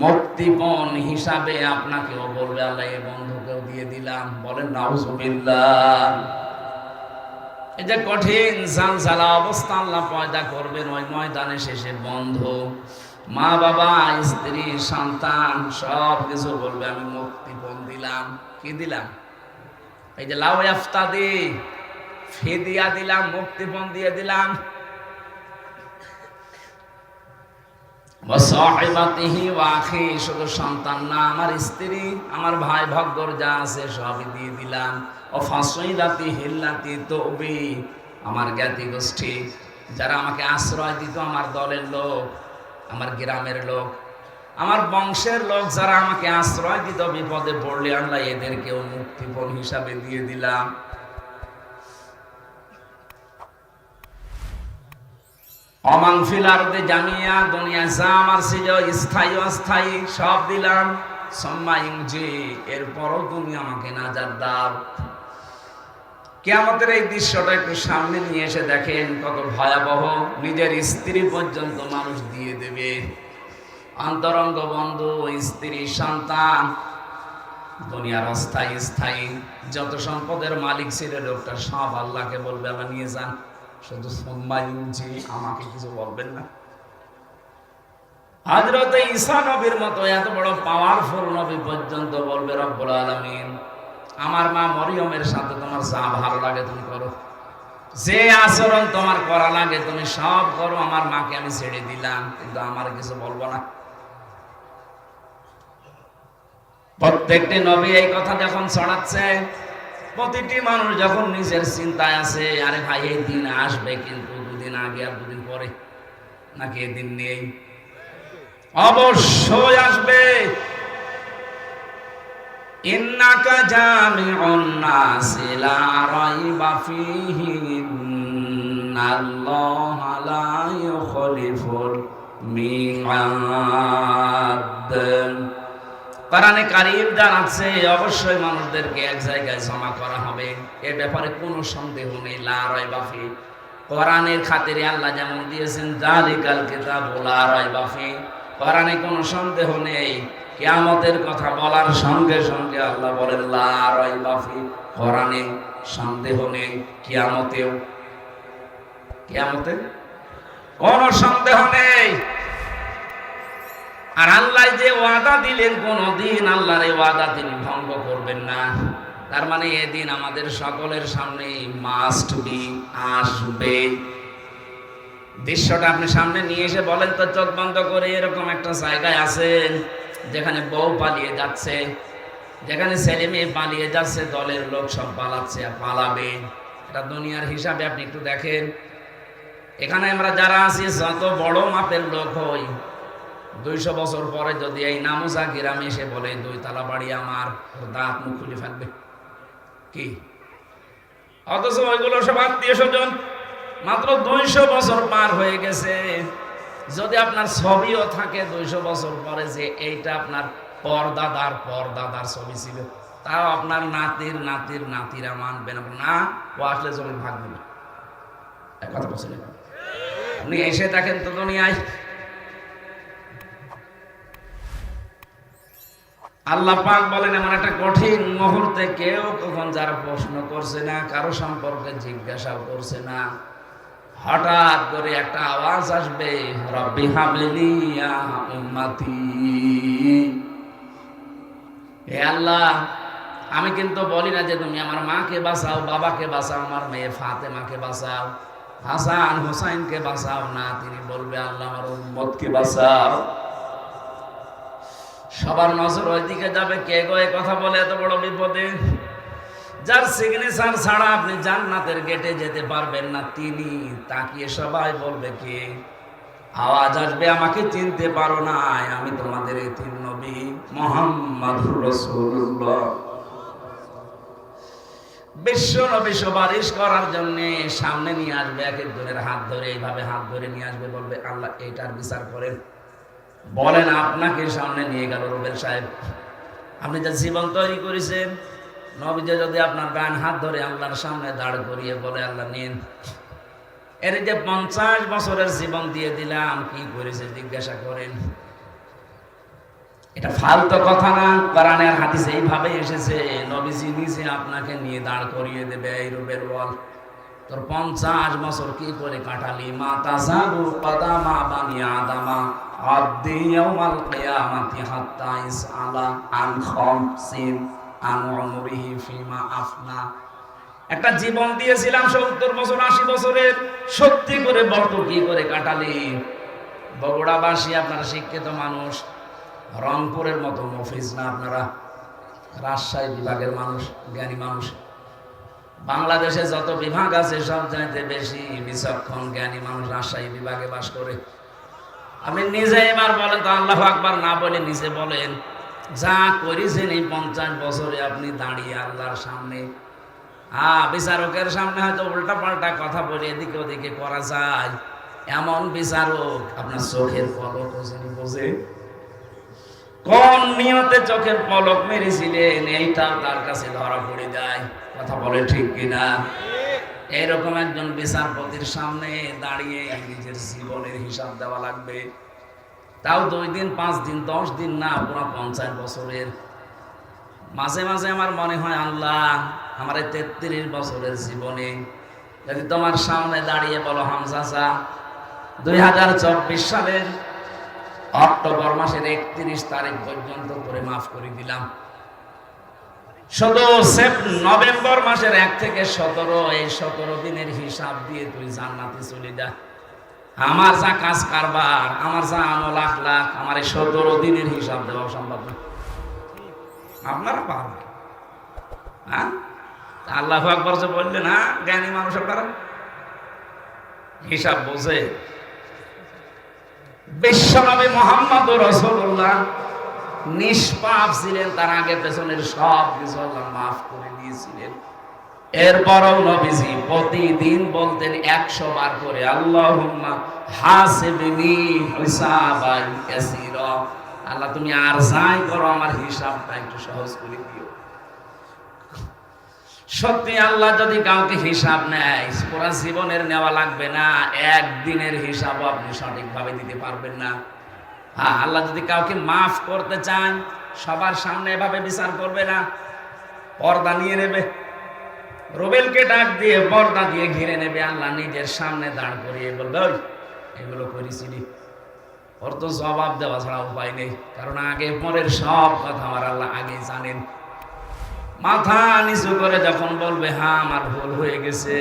মুক্তিপণ হিসাবে আপনাকেও বলবে আল্লাহ এই বন্ধুকেও দিয়ে দিলাম। বলেন নাউজুবিল্লাহ। এই যে কঠিন ঝালঝালা অবস্থা আল্লাহ পয়দা করবেন ওই ময়দানে শেষে, বন্ধু, মা বাবা, স্ত্রী, সন্তান সব কিছু বলবে আমি মুক্তিপণ দিলাম। কি দিলাম? এই যে লাউ ইফতাদি, ফিদিয়া দিলাম, মুক্তিপণ দিয়ে দিলাম। ওয়াসাহিবাতিহি ওয়া আখি, শুধু সন্তান না, আমার স্ত্রী, আমার ভাই ভগ্গর যা আছে সবই দিয়ে দিলাম। ও ফাসইলাতি হিল্লাতি তুবি, আমার জ্ঞাতি গোষ্ঠী যারা আমাকে আশ্রয় দিত, আমার দলের লোক, আমার গ্রামের লোক, আমার বংশের লোক যারা আমাকে আশ্রয় দিত বিপদে পড়লে, আল্লাহ এদেরকেও মুক্তিপণ হিসাবে দিয়ে দিলাম। অমান ফিল আরদি জামিয়া, দুনিয়া যা আমার ছিল স্থায়ী অস্থায়ী সব দিলাম। সুম্মা ইউনজি, এরপরও তুমি আমাকে নাজাত দাও। কিয়ামতের এই দৃশ্যটা একটু সামনে নিয়ে এসে দেখেন কত ভয়াবহ। নিজের স্ত্রী পর্যন্ত মানুষ দিয়ে দেবে, অন্তরঙ্গ বন্ধু, স্ত্রী, সন্তান, দুনিয়ার অস্থায়ী স্থায়ী যত সম্পদের মালিক ছিল লোকটা সব আল্লাহকে বলবে আল্লাহ নিয়ে যান, শুধু সুম্মা ইউনজি, আমাকে কিছু বলবেন না। হযরত ঈসা নবীর মতো এত বড় পাওয়ারফুল নবী পর্যন্ত বলবে রব্বুল আলামিন আমার মা মরিয়মের সাথে তোমার যা ভালো লাগে তুমি করো, যে আচরণ তোমার করা লাগে তুমি সব করো, আমার মাকে আমি ছেড়ে দিলাম, কিন্তু আমার কিছু বলবো না। প্রত্যেকটি নবী এই কথা যখন ছড়াচ্ছে, প্রতিটি মানুষ যখন নিজের চিন্তায় আছে, আরে ভাই এই দিন আসবে, কিন্তু 2 দিন আগে আর 2 দিন পরে, নাকি এই দিন নেই? অবশ্যই আসবে। ইন্নাকা জামিউন নাস লা রাইবা ফীহি ইন্নাল্লাহা লা ইউখলিফুল মিআদ। কোরআনে কারীম জানাচ্ছে অবশ্যই মানুষদেরকে এক জায়গায় জমা করা হবে, এ ব্যাপারে কোনো সন্দেহ নেই। লা রাইবা ফী, কোরআনের খাতিরে আল্লাহ যেমন দিয়েছেন যালিকাল কিতাবু লা রাইবা ফী, কোরআনে কোনো সন্দেহ নেই। কিয়ামতের কথা বলার সঙ্গে সঙ্গে আল্লাহ বলেন লা রাইবা ফী, কোরআনে সন্দেহ নেই। কিয়ামতে কোনো সন্দেহ নেই। আর আল্লাহ যে ওয়াদা দিলেন কোনদিন আল্লাহর এই ওয়াদা তিনি ভঙ্গ করবেন না। তার মানে এদিন আমাদের সকলের সামনে মাস্ট বি, আসবে। দৃশ্যটা আপনি সামনে নিয়ে এসে বলেন তো, চোখ বন্ধ করে এরকম একটা জায়গায় আছেন যেখানে বউ পালিয়ে যাচ্ছে, যেখানে ছেলে মেয়ে পালিয়ে যাচ্ছে, দলের লোক সব পালাচ্ছে, পালাবে। এটা দুনিয়ার হিসাবে আপনি একটু দেখেন। এখানে আমরা যারা আছি যত বড় মাপের লোক হই, 200 বছর পরে যদি এই নামুজা গ্রামে এসে বলে 2 তালা বাড়ি আমার, দাঁত মুখ খুলে ফেলবে কি? অথচ ওইগুলো সব আত্মীয় স্বজন, মাত্র 200 বছর পার হয়ে গেছে। যদি আপনার ছবিও থাকে 200 বছর পরে যে এইটা আপনার পরদাদার ছবি ছিল, তাও আপনার নাতিরা মানবে না। ও আসলে জমি ভাগ দেবে, কথা বলছিলেন আপনি। এসে দেখেন তো দুনিয়ায় আল্লাহ পাক বলেন এমন একটা কঠিন মুহূর্তে কেউ কখন যারা প্রশ্ন করছে না, কারো সম্পর্কে জিজ্ঞাসাও করছে না, হঠাৎ করে একটা আওয়াজ আসবে, রব্বি হাবলি ইয়া উম্মতি। হে আল্লাহ, আমি কিন্তু বলি না যে তুমি আমার মাকে বাঁচাও, বাবাকে বাঁচাও, আমার মেয়ে ফাতেমাকে বাঁচাও, হাসান হোসাইনকে বাঁচাও না। তিনি বলবে আল্লাহ আমার উম্মতকে বাঁচাও। সবার নজর ওইদিকে যাবে। কে গো এই কথা বলে এত বড় বিপদে? যার সিগনেচার ছাড়া আপনি জান্নাতের গেটে যেতে পারবেন না, তিনি। তাকিয়ে সবাই বলবে কে? আওয়াজ আসবে, আমাকে চিনতে পারো না, আমি তোমাদের এই তিন নবী মুহাম্মদুর রাসূলুল্লাহ। বিশ্ব নবী সুপারিশ করার জন্য সামনে নিয়ে আসবে, এক একজনের হাত ধরে, এইভাবে হাত ধরে নিয়ে আসবে, বলবে আল্লাহ এইটার বিচার করেন। বলেন আপনাকে সামনে নিয়ে গেল রুবেল সাহেব, আপনি যে জীবন তৈরি করেছেন, নবীজি যদি আপনার ডান হাত ধরে আল্লাহর সামনে দাঁড় করিয়ে বলে আল্লাহ নিন, এর যে 50 বছরের জীবন দিয়ে দিলাম, কি করেছে জিজ্ঞাসা করেন। এটা ফালতু কথা না, কোরআনের হাদিসে এইভাবে এসেছে। নবীজি নিজে আপনাকে নিয়ে দাঁড় করিয়ে দেবে, এই রুবেল বল তোর 50 বছর কি করে কাটালি? মা তাযাবু কদামা বানি আদামা আব্দি ইয়াউমাল কিয়ামাতি হাত্তা ইসআলা আন খামসিন আন উমরিহি ফিমা আফনা। একটা জীবন দিয়েছিলাম 70 বছর 80 বছরের, সত্যি করে বল তো কি করে কাটালি? বগুড়াবাসী আপনারা শিক্ষিত মানুষ, রংপুরের মতো মফিজ না আপনারা, রাজশাহী বিভাগের মানুষ, জ্ঞানী মানুষ। বাংলাদেশে যত বিভাগ আছে সব চাইতে বেশি বিচক্ষণ জ্ঞানী মানুষ রাজশাহী বিভাগে বাস করে। আপনি নিজে এবার বলেন তো, আল্লাহু আকবার না বলে নিজে বলেন, যা করেছেন এই 50 বছরে আপনি দাঁড়িয়ে আল্লাহর সামনে, বিচারকের সামনে হয়তো উল্টা পাল্টা কথা বলে এদিকে ওদিকে করা যায়, এমন বিচারক আপনার চোখের পলক বোঝে, কোন নিয়তে চোখের পলক মেরেছিলেন এইটা তার কাছে ধরা পড়ে যায়। কথা বলে ঠিক কিনা? এইরকম একজন বিচারপতির সামনে দাঁড়িয়ে নিজের জীবনের হিসাব দেওয়া লাগবে, তাও 2 দিন 5 দিন 10 দিন না, পুরো 50 বছরের। মাঝে মাঝে আমার মনে হয় আল্লাহ, আমার 33 বছরের জীবনে যদি তোমার সামনে দাঁড়িয়ে বলো হামজাচা 2024 সালের অক্টোবর মাসের 31 তারিখ পর্যন্ত করে মাফ করে দিলাম, শুধু নভেম্বর মাসের 1 থেকে 17, এই 17 দিনের হিসাব দিয়ে তুই জান্নাতে চলে যা। আমার যা কাজ কারবার, আমার যা আমল আখলাক, আমার এই 17 দিনের হিসাব দেওয়া সম্ভব না। আপনারা পারবেন? হ্যাঁ, আল্লাহু আকবার যে বললেন, হ্যাঁ জ্ঞানী মানুষ আপনারা হিসাব বোঝে। বিশ্বনবী মুহাম্মদুর রাসূলুল্লাহ নিষ্পাপ ছিলেন, তার আগে পেছনের সব কিছু আল্লাহ মাফ করে দিয়েছিলেন। এরপরও নবীজি প্রতিদিন বলতেন 100 বার করে, আল্লাহুম্মা হাসিবনি হিসাবান ইয়াসীরা, আল্লাহ তুমি আর যাই করো আমার হিসাবটা একটু সহজ করে দিও। সত্যি আল্লাহ যদি কাউকে হিসাব নেয়, পুরা জীবনের নেওয়া লাগবে না, একদিনের হিসাবও আপনি সঠিকভাবে দিতে পারবেন না। হ্যাঁ, আল্লাহ যদি কাউকে মাফ করতে চান, সবার সামনে এভাবে বিচার করবে না, পর্দা নিয়ে নেবে। রুবেলকে ডাক দিয়ে পর্দা দিয়ে ঘিরে নেবে, আল্লাহ নিজের সামনে দাঁড় করিয়ে বলবে, ওই এগুলো করেছিলি। ওর তো জবাব দেওয়া ছাড়া উপায় নেই, কারণ আগে পরের সব কথা আমার আল্লাহ আগে জানেন। মাথা নিচু করে যখন বলবে, হ্যাঁ আমার ভুল হয়ে গেছে,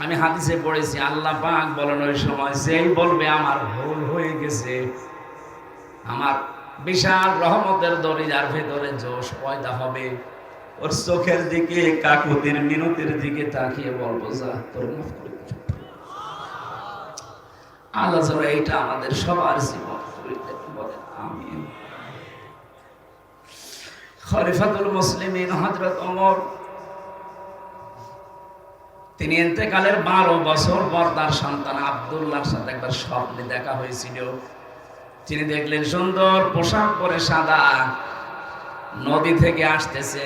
আমি হাদিসে পড়েছি আল্লাহ পাক বলেন ওই সময় যেই বলবে আমার ভুল হয়ে গেছে, আমার বিশাল রহমতের দরিয়ার ভেতরে জোশ পয়দা হবে, ওর চোখের দিকে কাকুতির মিনতির দিকে তাকিয়ে বলবো, যা তোর মাফ করে দিও। আল্লাহ যেন এইটা আমাদের সবার জীবন বলেন আমিন। খলিফাতুল মুসলিমিন হযরত ওমর, তিনি ইন্তেকালের 12 বছর পর তার সন্তান আব্দুল্লাহর সাথে একবার স্বপ্নে দেখা হয়েছিল। তিনি দেখলেন সুন্দর পোশাক পরে সাদা নদী থেকে আসতেছে,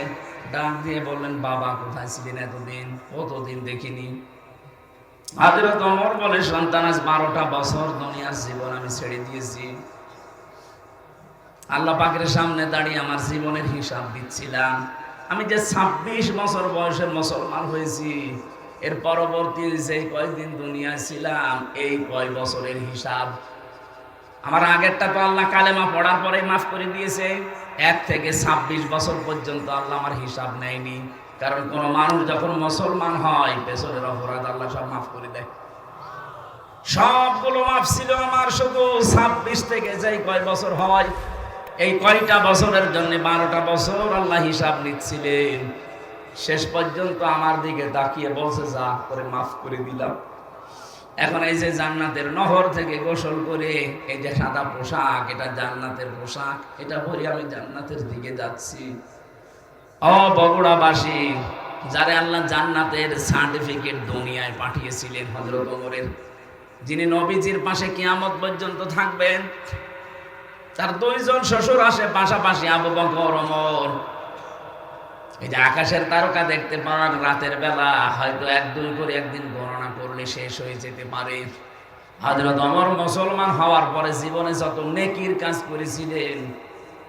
ডাক দিয়ে বললেন, বাবা কোথায় ছিলেন এতদিন? কতদিন দেখিনি। হযরত ওমর বলে, সন্তান আজ 12টা বছর দুনিয়ার জীবন আমি ছেড়ে দিয়েছি, আল্লাহ পাকের সামনে দাঁড়িয়ে আমার জীবনের হিসাব দিচ্ছিলাম। আমি যে 26 বছর বয়সে মুসলমান হয়েছি, এর পরবর্তী যে কয়েকদিন দুনিয়ায় ছিলাম, এই কয় বছরের হিসাব। আমার আগেরটা তো আল্লাহ কালেমা পড়ার পরে মাফ করে দিয়েছে, 1 থেকে 26 বছর পর্যন্ত আল্লাহ আমার হিসাব নেয়নি। কারণ কোন মানুষ যখন মুসলমান হয়, পেছনের অপরাধ আল্লাহ সব মাফ করে দেয়। সবগুলো মাফ ছিল আমার, শুধু 26 থেকে যেই কয় বছর হয়, এই কয়টা বছরের জন্য 12টা বছর আল্লাহ হিসাব নিচ্ছিলেন। শেষ পর্যন্ত আমার দিকে তাকিয়ে বলছে, যা করে মাফ করে দিলাম। এখন এই যে জান্নাতের নহর থেকে গোসল করে এই যে সাদা পোশাক, এটা জান্নাতের পোশাক, এটা পরে আমি জান্নাতের দিকে যাচ্ছি। ও বগুড়াবাসী, যারে আল্লাহ জান্নাতের সার্টিফিকেট দুনিয়ায় পাঠিয়েছিলেন, হযরত ওমরের, যিনি নবীজির পাশে কিয়ামত পর্যন্ত থাকবেন, তার 2 জন শ্বশুর আসে পাশাপাশি, আবু বকর, ওমর। এই যে আকাশের তারকা দেখতে পান রাতের বেলা, হয়তো 1-2 করে একদিন গণনা করলে শেষ হয়ে যেতে পারে। হযরত ওমর মুসলমান হওয়ার পরে জীবনে যত নেকির কাজ করেছিলেন,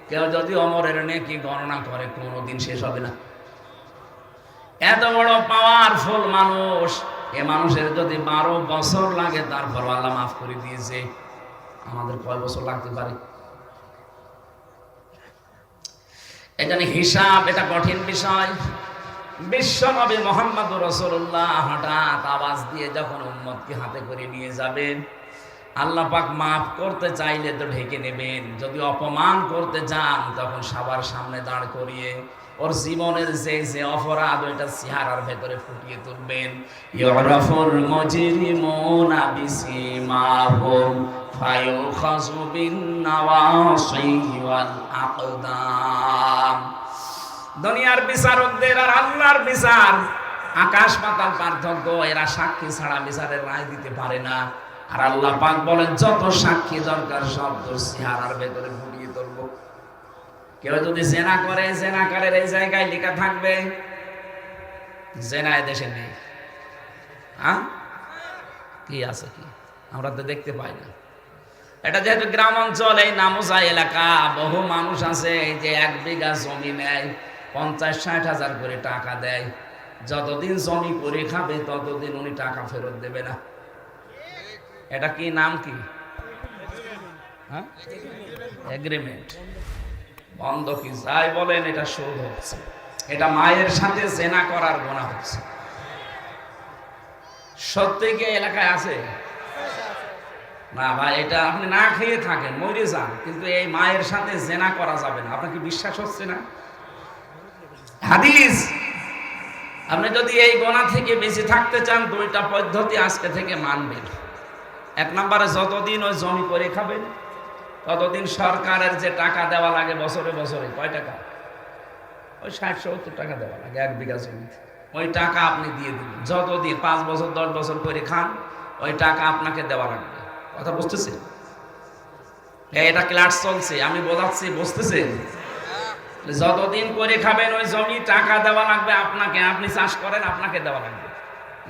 কেউ যদি ওমরের নেকি গণনা করে কোনোদিন শেষ হবে না। এত বড় পাওয়ারফুল মানুষ, এ মানুষের যদি 12 বছর লাগে তারপর আল্লাহ মাফ করে দিয়েছে, আমাদের কয় বছর লাগতে পারে? এখানে হিসাব এটা কঠিন বিষয়। বিশ্ব নবী মুহাম্মদুর রাসূলুল্লাহ হঠাৎ আওয়াজ দিয়ে যখন উম্মতকে হাতে করে নিয়ে যাবেন, আল্লাহ পাক মাফ করতে চাইলে তো ঢেকে নেবেন, যদি অপমান করতে চান তখন সবার সামনে দাঁড় করিয়ে ওর জীবনের যে যে অপরাধ, ওইটা চেহারার ভেতরে ফুটিয়ে তুলবেন। ইউরাফুল মুজরিমুনা বিসিমাহুম ফায়ুখাযু বিন-নাওয়াসি ওয়াল আকদাম। দুনিয়ার বিচারকদের আর আল্লাহর বিচার আকাশ পাতাল পার্থক্য। এরা সাক্ষী ছাড়া বিচারের রায় দিতে পারে না। আর আল্লাহ পাক বলেন, যত সাক্ষী দরকার সব তোর চেহারার ভেতরে ফুটিয়ে তুলবো। কেউ যদি জেনা করে, জেনাকারের এই জায়গায় লেখা থাকবে, জেনা দেশে নেই। হ্যাঁ, কি আছে? কি আমরা তো দেখতে পাই না। এটা যেহেতু গ্রাম অঞ্চল, এই নামুজা এলাকা, বহু মানুষ আছে যে 1 বিঘা জমি নেয়, 50-60 হাজার করে টাকা দেয়। যতদিন জমি করে খাবে ততদিন উনি টাকা ফেরত দেবে না। এটা কি নাম? কি এগ্রিমেন্ট, বন্ধকি যাই বলেন, এটা সুদ হচ্ছে। এটা মায়ের সাথে জেনা করার গুনাহ হচ্ছে। সত্যি কি এলাকায় আছে? না ভাই, এটা আপনি না খেয়ে থাকেন, মরে যান, কিন্তু এই মায়ের সাথে জেনা করা যাবে না। আপনার কি বিশ্বাস হচ্ছে না? হাদিস। আপনি যদি এই গুনাহ থেকে বেঁচে থাকতে চান, 2টা পদ্ধতি আজকে থেকে মানবেন। 1 নম্বরে, যতদিন ওই জমি করে খাবেন ততদিন সরকারের যে টাকা দেওয়া লাগে বছরে বছরে, কয় টাকা? ওই 60-70 টাকা দেওয়া লাগে 1 বিঘা জমিতে। ওই টাকা আপনি দিয়ে দিবেন, যতদিন 5 বছর 10 বছর করে খান ওই টাকা আপনাকে দেওয়া লাগবে। কথা বুঝতেছেন? এটা ক্লাস চলছে, আমি বোঝাচ্ছি, বুঝতেছেন? যতদিন করে খাবেন ওই জমি টাকা দেওয়া লাগবে আপনাকে। আপনি চাষ করেন, আপনাকে দেওয়া লাগবে।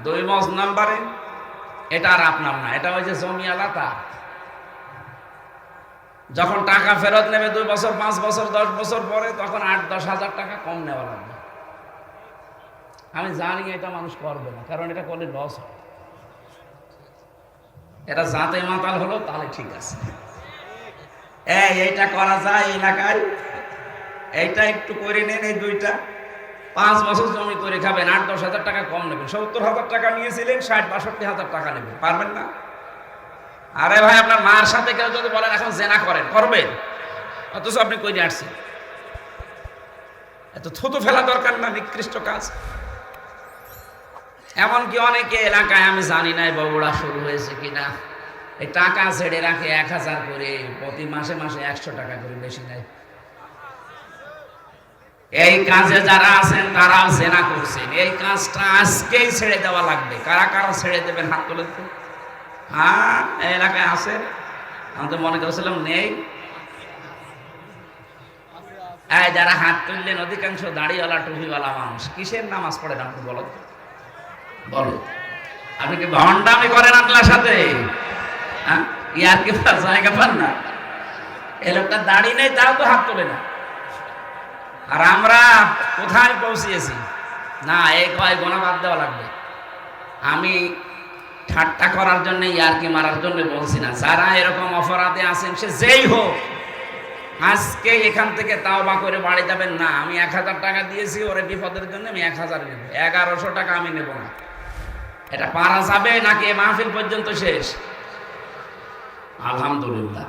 2 নম্বরে এটা আর আপনার না, এটা ওই যে জমি আলাদা। যখন টাকা ফেরত নেবে 2 বছর 5 বছর 10 বছর পরে, তখন 8-10 হাজার টাকা কম নেওয়া লাগবে। আমি জানি এটা মানুষ করবে না, কারণ এটা করলে লস হয়। এটা যাতে মাতাল হলো তাহলে ঠিক আছে, এইটা করা যায় এলাকায়, এইটা একটু করে নেন। এই 2টা 5 বছর জমি করে খাবেন, 8-10 হাজার টাকা কম নেবেন। 70 হাজার টাকা নিয়েছিলেন, 60-62 হাজার টাকা নেবেন, পারবেন না? আরে ভাই, আপনার মার সাথে কেউ যদি বলেন এখন জেনা করেন, করবেন? অথচ আপনি কইরে আসছেন। এত থুতু ফেলা দরকার না, নিকৃষ্ট কাজ। এমনকি অনেকে এলাকায়, আমি জানি না বগুড়া শুরু হয়েছে কিনা, এই টাকা ছেড়ে রাখে 1000 করে, প্রতি মাসে মাসে 100 টাকা করে, বেশি নাই। এই কাজে যারা আছেন তারাও জেনা করছেন। এই কাজটা আজকেই ছেড়ে দেওয়া লাগবে। কারা কারা ছেড়ে দেবেন হাত তোলেন তো? হ্যাঁ, এই এলাকায় আছে, আমি তো মনে করছিলাম নেই। যারা হাত তুললেন অধিকাংশ দাড়িওয়ালা টুপিওয়ালা মানুষ। কিসের নামাজ পড়েন আপনি বলো? বলো, আপনি কি ভণ্ডামি করেন আল্লাহর সাথে? হ্যাঁ, ইয়ার কি জায়গা পান না? এই লোকটা দাড়ি নেই, তাও তো হাত তোলে না। আর আমরা কোথায় পৌঁছিয়েছি? না, এই কয় গোনা বাদ দেওয়া লাগবে। আমি ঠাট্টা করার জন্য, ইয়ারকি মারার জন্য বলছি না। যারা এরকম অপরাধে আছেন, সে যেই হোক, আজকে এখান থেকে তাওবা করে বাড়ি যাবেন না। আমি 1000 টাকা দিয়েছি ওরে বিপদের জন্য, আমি 1000 নেব, 1100 টাকা আমি নেব না। এটা পারা যাবে নাকি এই মাহফিল পর্যন্ত শেষ? আলহামদুলিল্লাহ,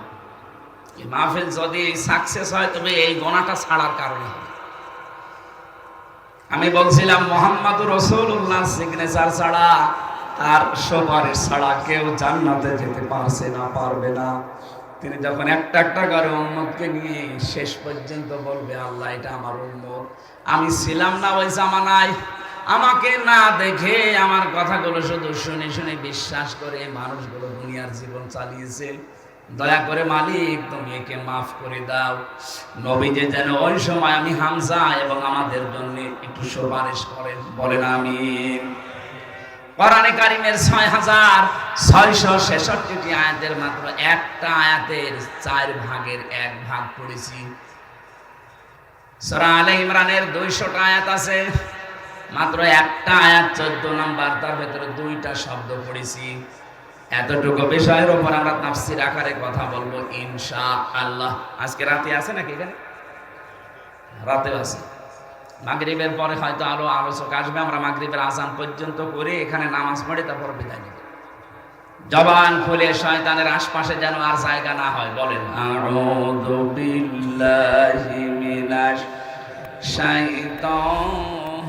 এই মাহফিল যদি সাকসেস হয় তবে এই গোনাটা ছাড়ার কারণে হবে। আমি বলছিলাম মুহাম্মাদুর রাসূলুল্লাহ সিগনেচার ছাড়া, তার সুপারিশ ছাড়া কেউ জান্নাতে যেতে পারছে না, পারবে না। তিনি যখন একটা একটা করে উম্মতকে নিয়ে শেষ পর্যন্ত বলবে, আল্লাহ এটা আমার উম্মত। আমি ছিলাম না ওই জামানায়, আমাকে না দেখে আমার কথাগুলো শুধু শুনে শুনে বিশ্বাস করে মানুষগুলো দুনিয়ার জীবন চালিয়েছে। দয়া করে মালিক তুমি একে মাফ করে দাও। নবীজি যেন ওই সময় আমি হামজা এবং আমাদের জন্য একটু সুপারিশ করেন, বলেন আমিন। কোরআনে কারীমের 6666টি আয়াতের মাত্র একটা আয়াতের 4 ভাগের 1 ভাগ পড়েছি। সূরা আলে ইমরানের 200টা আয়াত আছে, মাত্র একটা আয়াত 14 নাম্বার, তার ভেতরে 2টা শব্দ পড়েছি। এতটুকু বিষয়ের উপর আমরা তাফসীর আকারে কথা বলবো ইনশাআল্লাহ। আজকে রাতে আছে নাকি? এখানে রাতে আছে। মাগরিবের পরে হয়তো আরো আলোচক আসবে। আমরা মাগরিবের আযান পর্যন্ত করে এখানে নামাজ পড়ে তারপর বিদায় নিব। জবান খুলে শয়তানের আশপাশে যেন আর জায়গা না হয়, বলেন আউযু বিল্লাহি মিনাশ শাইতান।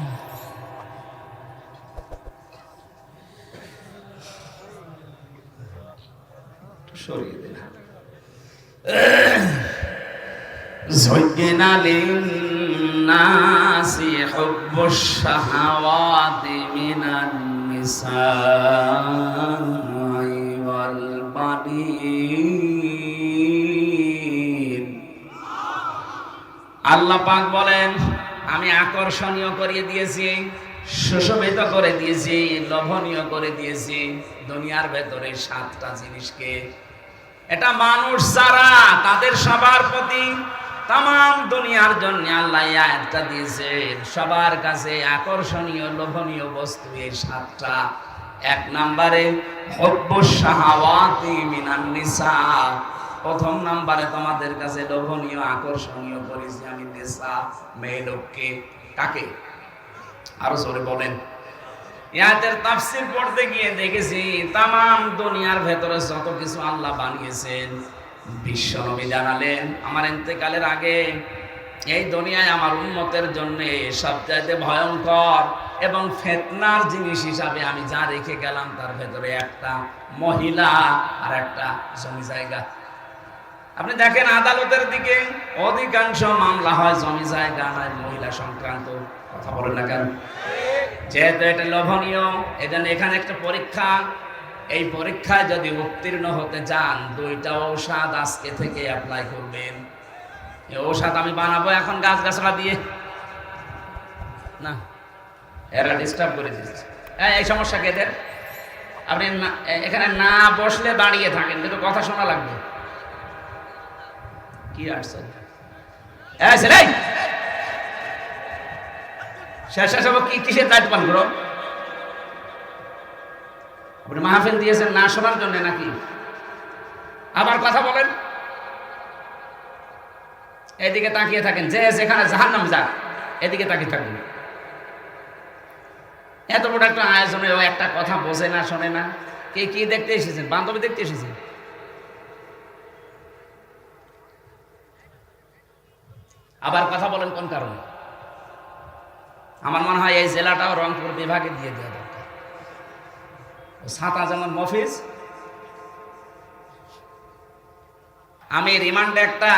সরিয়ে দিন। زين للناس حب الشهوات من النساء والبنين। আল্লাহ পাক বলেন, আমি আকর্ষণীয় করে দিয়েছি, সুশোভিত করে দিয়েছি, লোভনীয় করে দিয়েছি দুনিয়ার ভেতরে 7টা জিনিসকে। এটা মানুষ যারা, তাদের সবার প্রতি, তাম দুনিয়ার জন্য আল্লাহ এই আয়াতটা দিয়েছেন। সবার কাছে আকর্ষণীয় লোভনীয় বস্তু এই 7টা। 1 নম্বরে হুব্বুশ শাহাওয়াতি মিনান নিসা। প্রথম নম্বরে তোমাদের কাছে লোভনীয় আকর্ষণীয় করেছি আমি নিসা, মেয়ে লোককে। কাকে? আরো জোরে বলেন। ইয়াদের তাফসীর পড়তে গিয়ে দেখেছি তাম দুনিয়ার ভেতরে যত কিছু আল্লাহ বানিয়েছেন, বিশ্ব নবী জানালেন আমার ইন্তেকালের আগে, এই দুনিয়ায় আমার উম্মতের জন্য সবচাইতে ভয়ঙ্কর এবং ফিতনার জিনিস হিসাবে আমি যা রেখে গেলাম তার ভেতরে একটা মহিলা আর একটা জমি জায়গা। আপনি দেখেন আদালতের দিকে অধিকাংশ মামলা হয় জমি জায়গা নয় মহিলা সংক্রান্ত। কথা বলেন না কেন? যেহেতু এটা লোভনীয়, এজন্য এখানে একটা পরীক্ষা। এই পরীক্ষায় যদি উত্তীর্ণ হতে চান, 2টা ঔষধ আজকে থেকে অ্যাপ্লাই করবেন। এই ঔষধ আমি বানাবো এখন গাছগাছলা দিয়ে না, এরা ডিস্টার্ব করে দিচ্ছে। এই সমস্যা কেদের? আপনি এখানে না বসলে দাঁড়িয়ে থাকেন, কিন্তু কথা শোনা লাগবে। কি আসছে শেষ হবো কি? কিসের দায়িত্ব পালন করো? আপনি মাহফিল দিয়েছেন না শোনার জন্য নাকি? আবার কথা বলেন। এদিকে তাকিয়ে থাকেন, যে যেখানে জাহান্নাম যা এদিকে তাকিয়ে থাকবেন। এত বড় একটা আয়োজনে ও একটা কথা বোঝে না, শোনে না। কে কি দেখতে এসেছেন? বান্ধবী দেখতে এসেছেন? আবার কথা বলেন কোন কারণে? আমার মনে হয় এই জেলাটাও রংপুর বিভাগে দিয়ে দেওয়া দরকার। ছাতা যেমন মফিজ। আমি রিমান্ডে একটা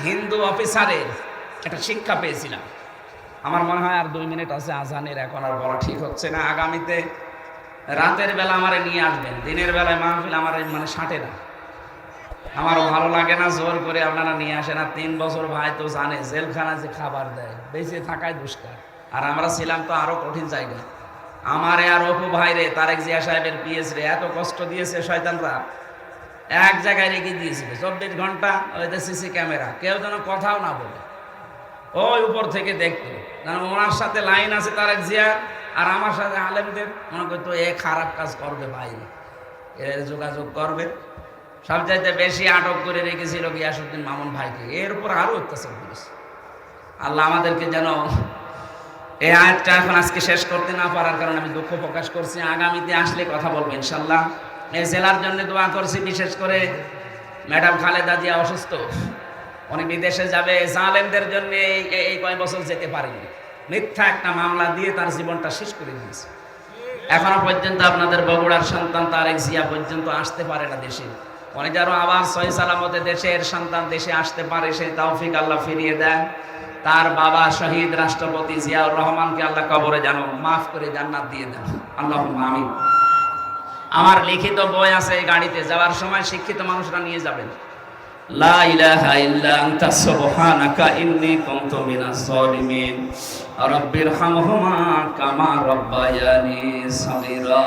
হিন্দু অফিসারের একটা শিক্ষা পেয়েছিলাম। আমার মনে হয় আর 2 মিনিট আছে আজানের, এখন আর বলা ঠিক হচ্ছে না। আগামীতে রাতের বেলা আমারে নিয়ে আসবেন, দিনের বেলায় মাহফিল আমার মানে সাঁটে না, আমারও ভালো লাগে না। জোর করে আপনারা নিয়ে আসেন। আর 3 বছর ভাই তো জানে জেলখানা যে খাবার দেয়, বেঁচে থাকায় দুষ্কার। আর আমরা ছিলাম তো আরো কঠিন জায়গায়। আমারে আর অপু ভাইরে, তারেক জিয়া সাহেবের পিএস রে এত কষ্ট দিয়েছে শয়তানরা। এক জায়গায় রেখে দিয়েছিল 24 ঘন্টা, ওই যে সিসি ক্যামেরা, কেউ যেন কথাও না বলে, ওই উপর থেকে দেখতো। ওনার সাথে লাইন আছে তারেক জিয়া, আর আমার সাথে আলেমদের মনে করতো এ খারাপ কাজ করবে, ভাই এর যোগাযোগ করবে। সবচাইতে বেশি আটক করে রেখেছিল গিয়াসউদ্দিন মামুন ভাইকে, এর উপর আরো অত্যাচার করেছে। আল্লাহ আমাদেরকে যেন এই আয়াতটা এখন আজকে শেষ করতে না পারার কারণে আমি দুঃখ প্রকাশ করছি। আগামীতে আসলে কথা বলবো ইনশাল্লাহ। এই জেলার জন্য দোয়া করছি, বিশেষ করে ম্যাডাম খালেদা জিয়া অসুস্থ, উনি বিদেশে যাবে। জালেমদের জন্য এই কয়েক বছর যেতে পারেনি, মিথ্যা একটা মামলা দিয়ে তার জীবনটা শেষ করে দিয়েছে। এখনো পর্যন্ত আপনাদের বগুড়ার সন্তান তারেক জিয়া পর্যন্ত আসতে পারে না দেশে। উনি যেন আবার সহি সালামতে দেশের সন্তান দেশে আসতে পারে, সেই তৌফিক আল্লাহ ফিরিয়ে দেন। তার বাবা শহীদ রাষ্ট্রপতি জিয়াউর রহমানকে আল্লাহ কবরে যেন মাফ করে জান্নাত দিয়ে দেন, আল্লাহুম্মা আমিন। আমার লিখিত বই আছে এই গাড়িতে, যাওয়ার সময় শিক্ষিত মানুষরা নিয়ে যাবেন। লা ইলাহা ইল্লা আনতা সুবহানাকা ইন্নী কুনতু মিনাজ জালিমিন রাব্বিরহামহুমা কামা রাব্বায়ানি সাগীরা।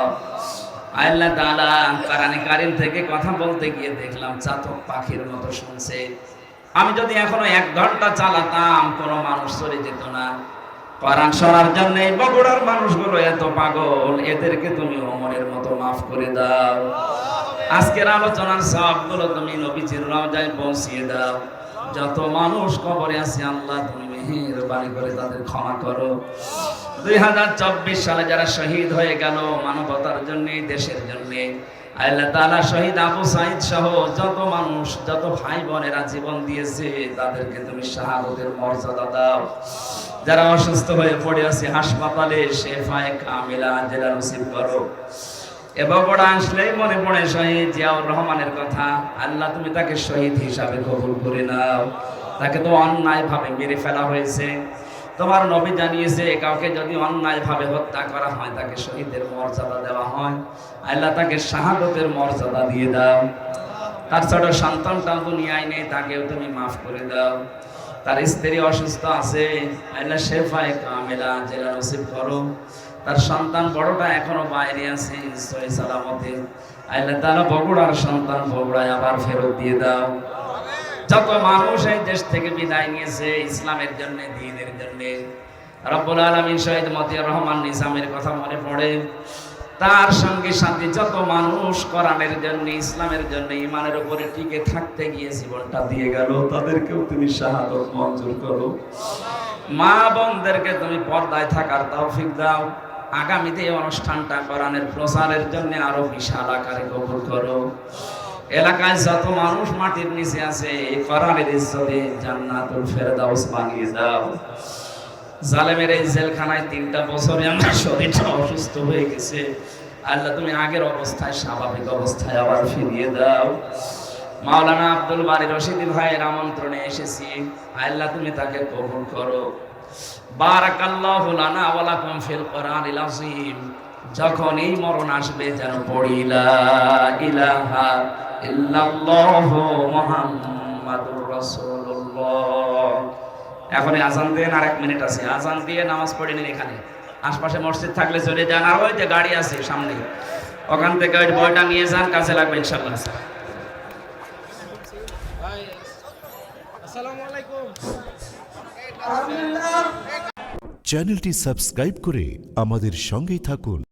আল্লাহ তাআলা কোরআনে কারীম থেকে কথা বলতে গিয়ে দেখলাম চাতক পাখির মতো শুনছে। আমি যদি এখনো 1 ঘন্টা চালাতাম কোনো মানুষ চলে যেত না। কোরআন শোনার জন্য এই বগুড়ার মানুষগুলো এত পাগল, এদেরকে তুমি ওমরের মতো মাফ করে দাও। আজকের আলোচনার সবগুলো তুমি নবীজির রওজায় পৌঁছিয়ে দাও। যত মানুষ কবরে আছে আল্লাহ তুমি মেহেরবানি করে তাদের ক্ষমা করো। 2024 সালে যারা শহীদ হয়ে গেল মানবতার জন্য, দেশের জন্য, আল্লাহ তাআলা শহীদ আবু সাঈদ সহ যত মানুষ, যত ভাই বোনেরা জীবন দিয়েছে তাদেরকে তুমি শাহাদাতের মর্যাদা দাও। যারা অসুস্থ হয়ে পড়ে আছে হাসপাতালে শেফায়ে কামিলা আজেলা নসিব করো। এবং বড় আসলেই মনে পড়ে শহীদ জিয়াউর রহমানের কথা। আল্লাহ তুমি তাকে শহীদ হিসাবে কবুল করে নাও। তাকে তো অন্যায়ভাবে মেরে ফেলা হয়েছে। তোমার নবী জানিয়েছে কাউকে যদি অন্যায়ভাবে হত্যা করা হয় তাকে শহীদের মর্যাদা দেওয়া হয়। আল্লাহ তাকে শাহাদাতের মর্যাদা দিয়ে দাও। তার ছোট সন্তানটা দুনিয়ায় নেই, তাকেও তুমি মাফ করে দাও। তার স্ত্রী অসুস্থ আছে, আল্লাহ শেফায়ে কামিলা আজেলা নসিব করো। তার সন্তান বড়টা এখনো বাইরে আছে সহি সালামতে। আল্লাহ তাআলা বগুড়ার সন্তান বগুড়ায় আবার ফেরত দিয়ে দাও। যত মানুষ এই দেশ থেকে বিদায় নিয়েছে ইসলামের জন্য, দ্বীনের জন্য, রব্বুল আলামিন শহীদ মতিয়ার রহমান নিজামের কথা মনে পড়ে। তার সঙ্গে সাথে যত মানুষ কোরআনের জন্য, ইসলামের জন্য, ঈমানের উপরে টিকে থাকতে গিয়ে জীবনটা দিয়ে গেল, তাদেরকেও তুমি শাহাদাত মঞ্জুর করো। মা বোনদেরকে তুমি পর্দায় থাকার তৌফিক দাও। আগামীতে এই অনুষ্ঠানটা কোরআনের প্রচারের জন্য আরো বিশাল আকারে কবুল করো। এলাকায় যত মানুষ মাটির নিচে আছে কোরআনের ইজ্জতে জান্নাতুল ফেরদাউস বানিয়ে দাও। জালেমের এই জেলখানায় 3টা বছরে আমার শরীরটা অসুস্থ হয়ে গেছে। আল্লাহ তুমি আগের অবস্থায়, স্বাভাবিক অবস্থায় আবার ফিরিয়ে দাও। মাওলানা আব্দুল বারী রশিদি ভাইয়ের আমন্ত্রণে এসেছি। আল্লাহ তুমি তাকে কবুল করো। বারাকাল্লাহু লানা ওয়া লাকুম ফিল কোরআনিল আযীম। যখন এই মরণ আসবে যেন পড়ি লা ইলাহা ইল্লাল্লাহু মুহাম্মাদুর রাসূলুল্লাহ। এখন আজান দেন, আর 1 মিনিট আছে, আজান দিয়ে নামাজ পড়ে নিন। এখানে আশপাশে মসজিদ থাকলে চলে যান, আর ওই যে গাড়ি আছে সামনে, ওখান থেকে ওই বইটা নিয়ে যান, কাজে লাগবে ইনশাআল্লাহ। আসসালামু আলাইকুম। চ্যানেলটি সাবস্ক্রাইব করে আমাদের সঙ্গেই থাকুন।